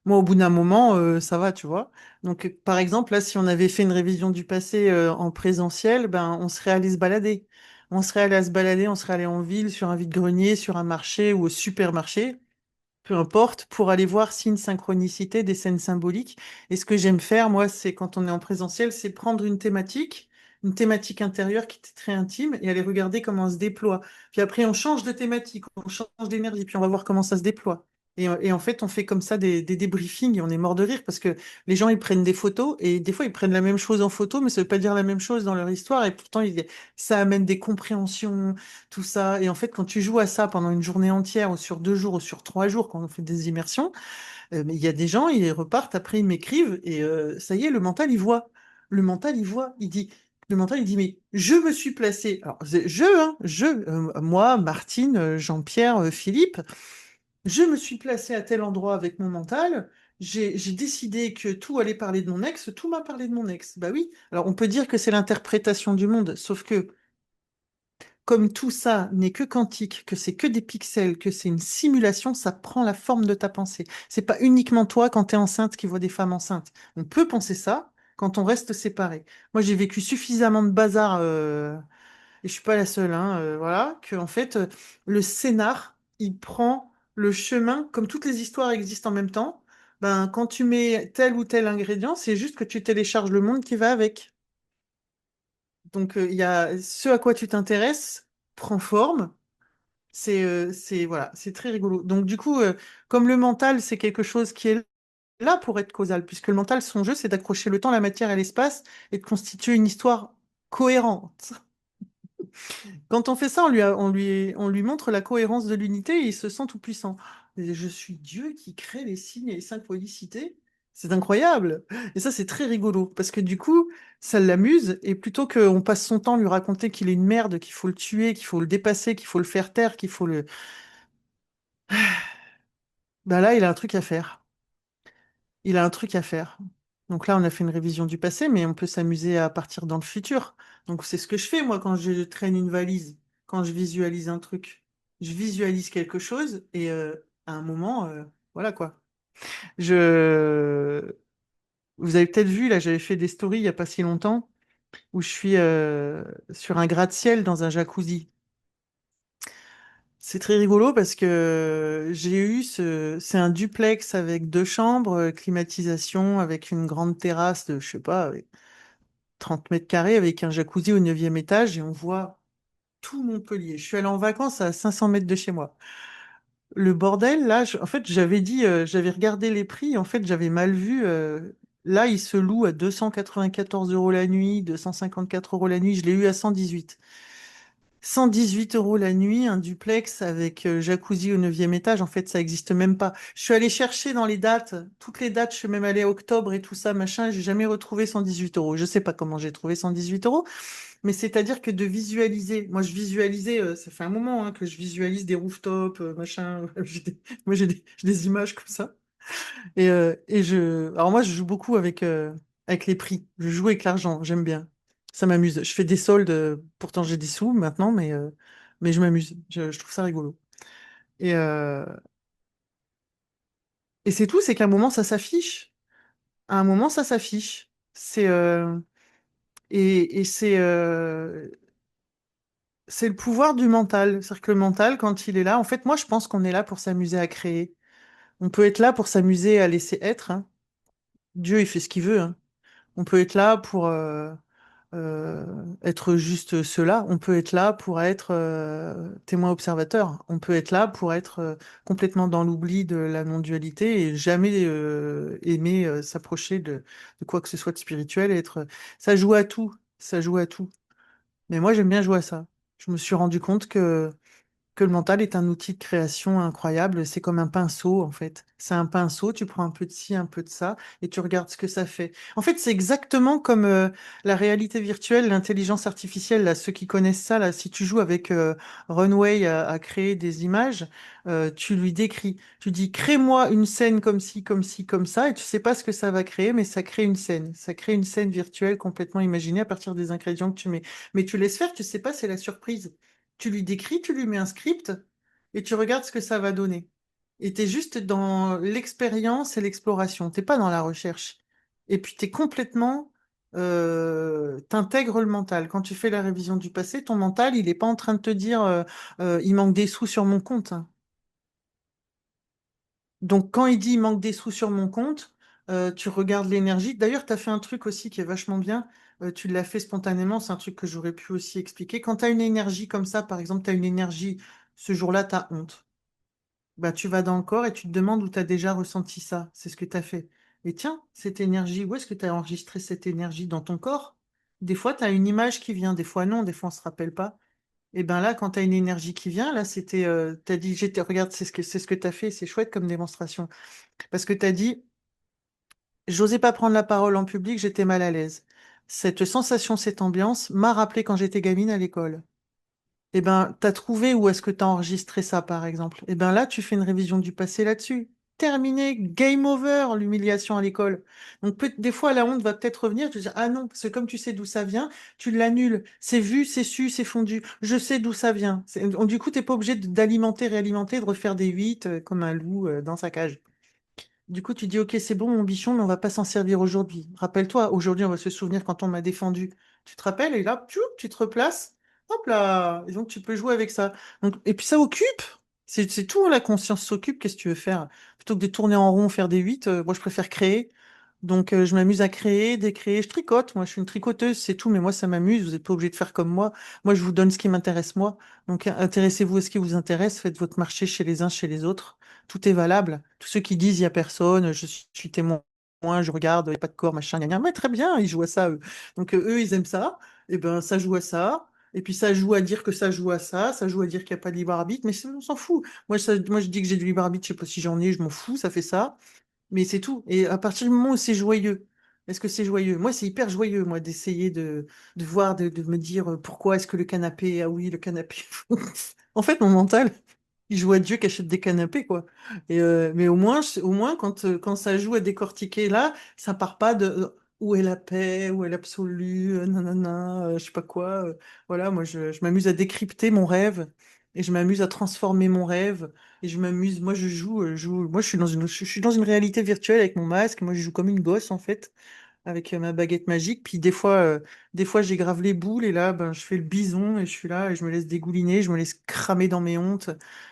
Moi, au bout d'un moment, ça va, tu vois. Donc, par exemple, là, si on avait fait une révision du passé en présentiel, ben, on serait allé se balader. On serait allé à se balader, on serait allé en ville, sur un vide-grenier, sur un marché ou au supermarché peu importe, pour aller voir si une synchronicité, des scènes symboliques. Et ce que j'aime faire, moi, c'est quand on est en présentiel, c'est prendre une thématique intérieure qui est très intime, et aller regarder comment elle se déploie. Puis après, on change de thématique, on change d'énergie, puis on va voir comment ça se déploie. Et en fait, on fait comme ça des débriefings et on est mort de rire parce que les gens, ils prennent des photos et des fois, ils prennent la même chose en photo, mais ça veut pas dire la même chose dans leur histoire. Et pourtant, ça amène des compréhensions, tout ça. Et en fait, quand tu joues à ça pendant une journée entière, ou sur 2 jours, ou sur 3 jours, quand on fait des immersions, mais il y a des gens, ils repartent, après ils m'écrivent, et ça y est, le mental, il voit. Le mental, il voit. Le mental, il dit, mais je me suis placé. Alors, moi, Martine, Jean-Pierre, Philippe, je me suis placé à tel endroit avec mon mental. J'ai décidé que tout allait parler de mon ex, tout m'a parlé de mon ex. Bah oui. Alors, on peut dire que c'est l'interprétation du monde, sauf que comme tout ça n'est que quantique, que c'est que des pixels, que c'est une simulation, ça prend la forme de ta pensée. C'est pas uniquement toi quand tu es enceinte qui vois des femmes enceintes. On peut penser ça quand on reste séparé. Moi, j'ai vécu suffisamment de bazar, et je suis pas la seule, hein, voilà, que en fait, le scénar, il prend le chemin, comme toutes les histoires existent en même temps. Ben, quand tu mets tel ou tel ingrédient, c'est juste que tu télécharges le monde qui va avec. Donc, il y a ce à quoi tu t'intéresses prend forme. Voilà, c'est très rigolo. Donc du coup, comme le mental, c'est quelque chose qui est là pour être causal, puisque le mental, son jeu, c'est d'accrocher le temps, la matière et l'espace et de constituer une histoire cohérente. Quand on fait ça, on lui montre la cohérence de l'unité et il se sent tout puissant. Et je suis Dieu qui crée les signes et les synchronicités. C'est incroyable. Et ça, c'est très rigolo parce que du coup, ça l'amuse et plutôt qu'on passe son temps à lui raconter qu'il est une merde, qu'il faut le tuer, qu'il faut le dépasser, qu'il faut le faire taire, qu'il faut le... Bah là, il a un truc à faire. Il a un truc à faire. Donc là, on a fait une révision du passé, mais on peut s'amuser à partir dans le futur. Donc c'est ce que je fais, moi, quand je traîne une valise, quand je visualise un truc. Je visualise quelque chose et à un moment, voilà quoi. Je... Vous avez peut-être vu, là, j'avais fait des stories il n'y a pas si longtemps, où je suis sur un gratte-ciel dans un jacuzzi. C'est très rigolo parce que c'est un duplex avec 2 chambres, climatisation, avec une grande terrasse de, je sais pas, avec 30 mètres carrés, avec un jacuzzi au 9e étage et on voit tout Montpellier. Je suis allée en vacances à 500 mètres de chez moi. Le bordel, là, en fait, j'avais regardé les prix, en fait, j'avais mal vu. Là, il se loue à 294 euros la nuit, 254 € la nuit. Je l'ai eu à 118. 118 € la nuit, un duplex avec jacuzzi au 9e étage, en fait, ça existe même pas. Je suis allée chercher dans les dates, toutes les dates, je suis même allée à octobre et tout ça, machin, et j'ai jamais retrouvé 118 euros. Je sais pas comment j'ai trouvé 118 euros, mais c'est-à-dire que de visualiser, moi je visualisais, ça fait un moment hein, que je visualise des rooftops, machin, moi j'ai des images comme ça. Alors moi, je joue beaucoup avec les prix. Je joue avec l'argent, j'aime bien. Ça m'amuse. Je fais des soldes, pourtant j'ai des sous maintenant, mais je m'amuse. Je trouve ça rigolo. Et, euh, et c'est tout, c'est qu'à un moment, ça s'affiche. À un moment, ça s'affiche. Et c'est le pouvoir du mental. C'est-à-dire que le mental, quand il est là, en fait, moi, je pense qu'on est là pour s'amuser à créer. On peut être là pour s'amuser à laisser être, hein. Dieu, il fait ce qu'il veut, hein. On peut être là être juste cela. On peut être là pour être témoin observateur. On peut être là pour être complètement dans l'oubli de la non-dualité et jamais aimer s'approcher de quoi que ce soit de spirituel. Et être... Ça joue à tout. Ça joue à tout. Mais moi, j'aime bien jouer à ça. Je me suis rendu compte que le mental est un outil de création incroyable. C'est comme un pinceau, en fait. C'est un pinceau, tu prends un peu de ci, un peu de ça, et tu regardes ce que ça fait. En fait, c'est exactement comme la réalité virtuelle, l'intelligence artificielle, là, ceux qui connaissent ça, là, si tu joues avec Runway à créer des images, tu lui décris. Tu dis, crée-moi une scène comme ci, comme ci, comme ça, et tu sais pas ce que ça va créer, mais ça crée une scène. Ça crée une scène virtuelle complètement imaginée à partir des ingrédients que tu mets. Mais tu laisses faire, tu sais pas, c'est la surprise. Tu lui décris, tu lui mets un script et tu regardes ce que ça va donner. Et tu es juste dans l'expérience et l'exploration, t'es pas dans la recherche. Et puis tu es complètement... t'intègres le mental. Quand tu fais la révision du passé, ton mental, il n'est pas en train de te dire il manque des sous sur mon compte, hein. Donc quand il dit il manque des sous sur mon compte, tu regardes l'énergie. D'ailleurs, tu as fait un truc aussi qui est vachement bien. Tu l'as fait spontanément, c'est un truc que j'aurais pu aussi expliquer. Quand tu as une énergie comme ça, par exemple, tu as une énergie, ce jour-là, tu as honte. Bah, tu vas dans le corps et tu te demandes où tu as déjà ressenti ça. C'est ce que tu as fait. Et tiens, cette énergie, où est-ce que tu as enregistré cette énergie dans ton corps? Des fois, tu as une image qui vient, des fois non, des fois on se rappelle pas. Et ben là, quand tu as une énergie qui vient, là, c'était, tu as dit, regarde, c'est ce que tu as fait, c'est chouette comme démonstration. Parce que tu as dit, j'osais pas prendre la parole en public, j'étais mal à l'aise. Cette sensation, cette ambiance m'a rappelé quand j'étais gamine à l'école. Eh ben, t'as trouvé où est-ce que t'as enregistré ça, par exemple? Eh ben là, tu fais une révision du passé là-dessus. Terminé, game over, l'humiliation à l'école. Donc des fois, la honte va peut-être revenir, tu te dis, ah non, parce que comme tu sais d'où ça vient, tu l'annules. C'est vu, c'est su, c'est fondu. Je sais d'où ça vient. Donc, du coup, t'es pas obligé d'alimenter, réalimenter, de refaire des 8 comme un loup dans sa cage. Du coup, tu dis, ok, c'est bon, mon bichon, mais on va pas s'en servir aujourd'hui. Rappelle-toi, aujourd'hui, on va se souvenir quand on m'a défendu. Tu te rappelles, et là, tu te replaces. Hop là. Et donc, tu peux jouer avec ça. Donc, et puis, ça occupe. C'est tout, hein, la conscience s'occupe. Qu'est-ce que tu veux faire? Plutôt que de tourner en rond, faire des 8, moi, je préfère créer. Donc, je m'amuse à créer, décréer. Je tricote. Moi, je suis une tricoteuse, c'est tout. Mais moi, ça m'amuse. Vous n'êtes pas obligé de faire comme moi. Moi, je vous donne ce qui m'intéresse, moi. Donc, intéressez-vous à ce qui vous intéresse. Faites votre marché chez les uns, chez les autres. Tout est valable. Tous ceux qui disent il n'y a personne, je suis témoin, je regarde, il n'y a pas de corps, machin, gna gna. Mais très bien, ils jouent à ça, eux. Donc, eux, ils aiment ça. Et ben, ça joue à ça. Et puis, ça joue à dire que ça joue à ça. Ça joue à dire qu'il n'y a pas de libre arbitre. Mais on s'en fout. Moi, je dis que j'ai du libre arbitre. Je sais pas si j'en ai. Je m'en fous. Ça fait ça. Mais c'est tout. Et à partir du moment où c'est joyeux, est-ce que c'est joyeux? Moi, c'est hyper joyeux, moi, d'essayer de voir, de me dire pourquoi est-ce que le canapé, ah oui, le canapé. En fait, mon mental, il joue à Dieu qui achète des canapés, quoi. Et, mais au moins quand ça joue à décortiquer là, ça part pas de où est la paix, où est l'absolu, nanana, je sais pas quoi. Voilà, moi, je m'amuse à décrypter mon rêve et je m'amuse à transformer mon rêve. Et je m'amuse, moi moi je suis dans une réalité virtuelle avec mon masque, moi je joue comme une gosse en fait, avec ma baguette magique, puis des fois j'ai grave les boules et là ben, je fais le bison et je suis là et je me laisse dégouliner, je me laisse cramer dans mes hontes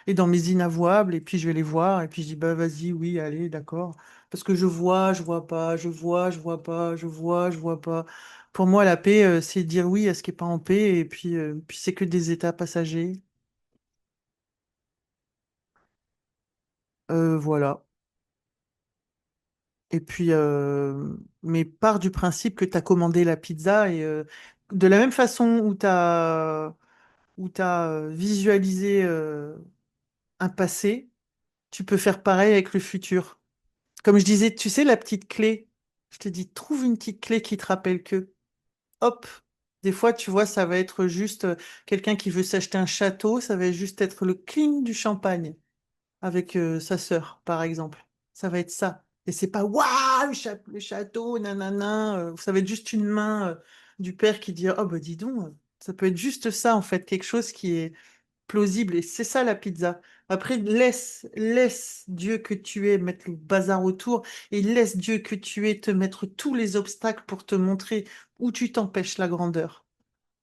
et dans mes inavouables et puis je vais les voir et puis je dis bah vas-y, oui, allez, d'accord. Parce que je vois pas, je vois pas, je vois pas. Pour moi, la paix, c'est dire oui à ce qui est pas en paix et puis c'est que des états passagers. Voilà. Et puis, mais pars du principe que tu as commandé la pizza et de la même façon où t'as visualisé un passé, tu peux faire pareil avec le futur. Comme je disais, tu sais, la petite clé, je te dis, trouve une petite clé qui te rappelle que, hop, des fois, tu vois, ça va être juste quelqu'un qui veut s'acheter un château, ça va juste être le cling du champagne avec sa sœur, par exemple. Ça va être ça. Et c'est pas waouh, le château, nanana. Ça va être juste une main du père qui dit oh bah dis donc, ça peut être juste ça en fait, quelque chose qui est plausible. Et c'est ça la pizza. Après, laisse Dieu que tu es mettre le bazar autour et laisse Dieu que tu es te mettre tous les obstacles pour te montrer où tu t'empêches la grandeur.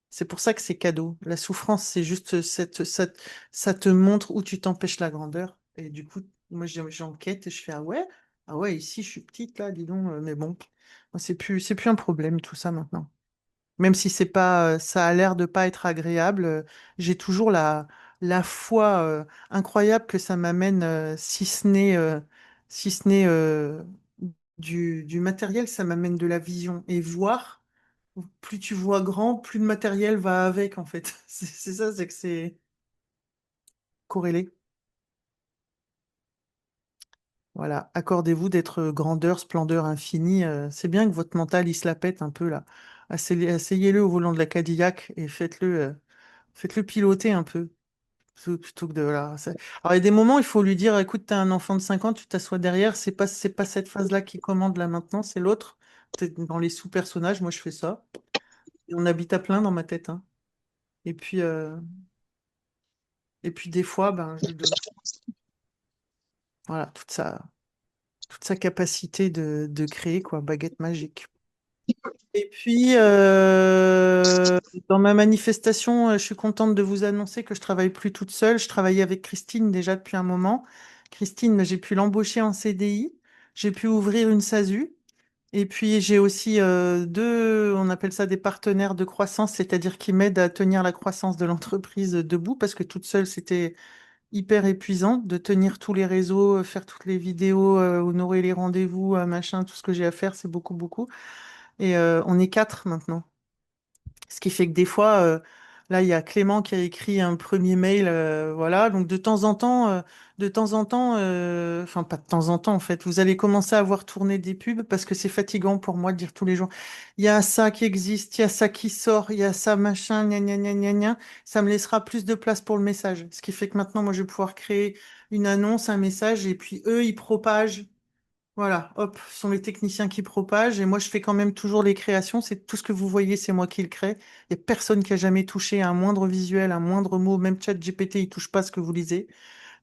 C'est pour ça que c'est cadeau. La souffrance, c'est juste ça te montre où tu t'empêches la grandeur. Et du coup, moi, j'enquête et je fais, ah ouais, ici, je suis petite, là, dis donc. Mais bon, moi, c'est plus un problème, tout ça, maintenant. Même si c'est pas, ça a l'air de pas être agréable, j'ai toujours la foi incroyable que ça m'amène, si ce n'est du matériel, ça m'amène de la vision. Et voir, plus tu vois grand, plus le matériel va avec, en fait. C'est ça, c'est que c'est corrélé. Voilà, accordez-vous d'être grandeur, splendeur infinie. C'est bien que votre mental, il se la pète un peu là. Asseyez-le au volant de la Cadillac et faites-le piloter un peu. Plutôt que de voilà. Alors, il y a des moments, il faut lui dire, écoute, t'as un enfant de 5 ans, tu t'assois derrière, c'est pas cette phase-là qui commande là maintenant, c'est l'autre. Peut-être dans les sous-personnages, moi je fais ça. Et on habite à plein dans ma tête, hein. Et puis, euh, et puis des fois, ben, je lui donne voilà, toute sa capacité de créer, quoi, baguette magique. Et puis, dans ma manifestation, je suis contente de vous annoncer que je travaille plus toute seule. Je travaillais avec Christine déjà depuis un moment. Christine, j'ai pu l'embaucher en CDI. J'ai pu ouvrir une SASU. Et puis, j'ai aussi deux, on appelle ça des partenaires de croissance, c'est-à-dire qui m'aident à tenir la croissance de l'entreprise debout, parce que toute seule, c'était hyper épuisant de tenir tous les réseaux, faire toutes les vidéos, honorer les rendez-vous, machin, tout ce que j'ai à faire, c'est beaucoup, beaucoup. Et on est 4 maintenant. Ce qui fait que des fois, là, il y a Clément qui a écrit un premier mail, voilà. Donc enfin pas de temps en temps en fait, vous allez commencer à voir tourner des pubs parce que c'est fatigant pour moi de dire tous les jours, il y a ça qui existe, il y a ça qui sort, il y a ça machin, gna gna gna gna gna. Ça me laissera plus de place pour le message. Ce qui fait que maintenant, moi, je vais pouvoir créer une annonce, un message, et puis eux, ils propagent. Voilà, hop, ce sont les techniciens qui propagent et moi je fais quand même toujours les créations. C'est tout ce que vous voyez, c'est moi qui le crée. Il n'y a personne qui a jamais touché à un moindre visuel, un moindre mot, même ChatGPT, il touche pas ce que vous lisez.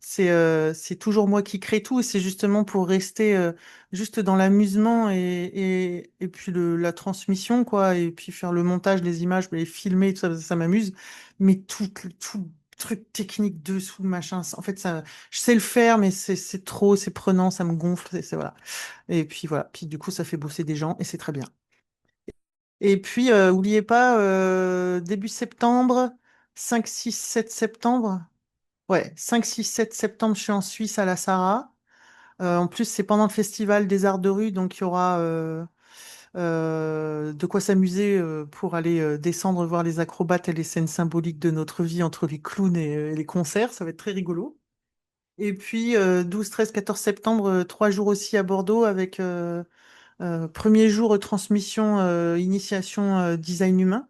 C'est toujours moi qui crée tout et c'est justement pour rester juste dans l'amusement et puis la transmission, quoi, et puis faire le montage, les images, les filmer, tout ça, ça m'amuse. Mais tout truc technique dessous, machin, en fait, ça, je sais le faire, mais c'est trop, c'est prenant, ça me gonfle, voilà. Et puis voilà, puis du coup, ça fait bosser des gens et c'est très bien. Et puis, oubliez pas, début septembre, 5 6 7 septembre. Ouais, 5 6 7 septembre, je suis en Suisse à la Sarah. En plus, c'est pendant le festival des arts de rue, donc il y aura de quoi s'amuser pour aller descendre voir les acrobates et les scènes symboliques de notre vie entre les clowns et les concerts. Ça va être très rigolo. Et puis 12, 13, 14 septembre, 3 jours aussi à Bordeaux avec premier jour transmission, initiation design humain.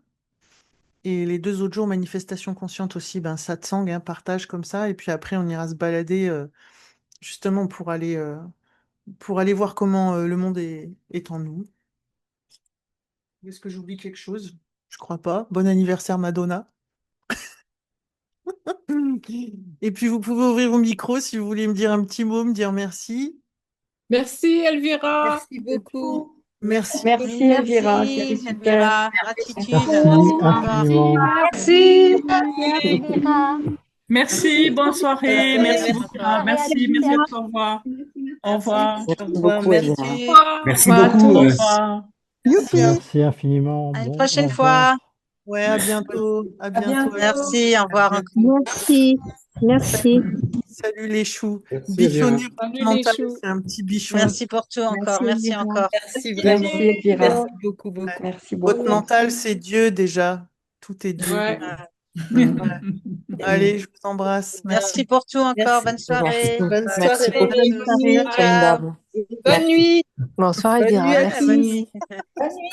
Et les 2 autres jours, manifestation consciente aussi, ben, satsang, hein, partage comme ça. Et puis après, on ira se balader justement pour aller voir comment le monde est en nous. Est-ce que j'oublie quelque chose? Je crois pas. Bon anniversaire, Madonna. Et puis, vous pouvez ouvrir vos micros si vous voulez me dire un petit mot, me dire merci. Merci Elvira. Merci beaucoup. Merci. Merci Elvira, Merci, c'était super. Elvira. Gratitude. Merci infiniment. Merci. Merci Elvira. Merci, bonne soirée. Merci beaucoup. Bonsoir. Merci, merci à toi. Au revoir. Au revoir. Merci Au revoir, beaucoup Elvira. Merci. Merci Au revoir à beaucoup. tous. Au revoir. Merci. Merci infiniment. À une Bon, prochaine au fois. revoir. Ouais, à bientôt. À bientôt. Merci, au revoir. Merci. Merci. Salut les choux. Merci, Bichonner Salut les mental, choux. c'est un petit bichon. Merci pour tout encore. Merci encore. Merci vraiment. Merci Elvira. Merci beaucoup, beaucoup. Merci Votre beaucoup. mental, c'est Dieu déjà. Tout est Dieu. Ouais. Allez, je vous embrasse. Merci pour tout encore. Merci. Bonne soirée. Bonne Merci soirée. beaucoup. Bonne Une dame. Bonne nuit. Bonsoir Bonne Elvira. nuit à Merci. tous. Bonne nuit. Bonne nuit.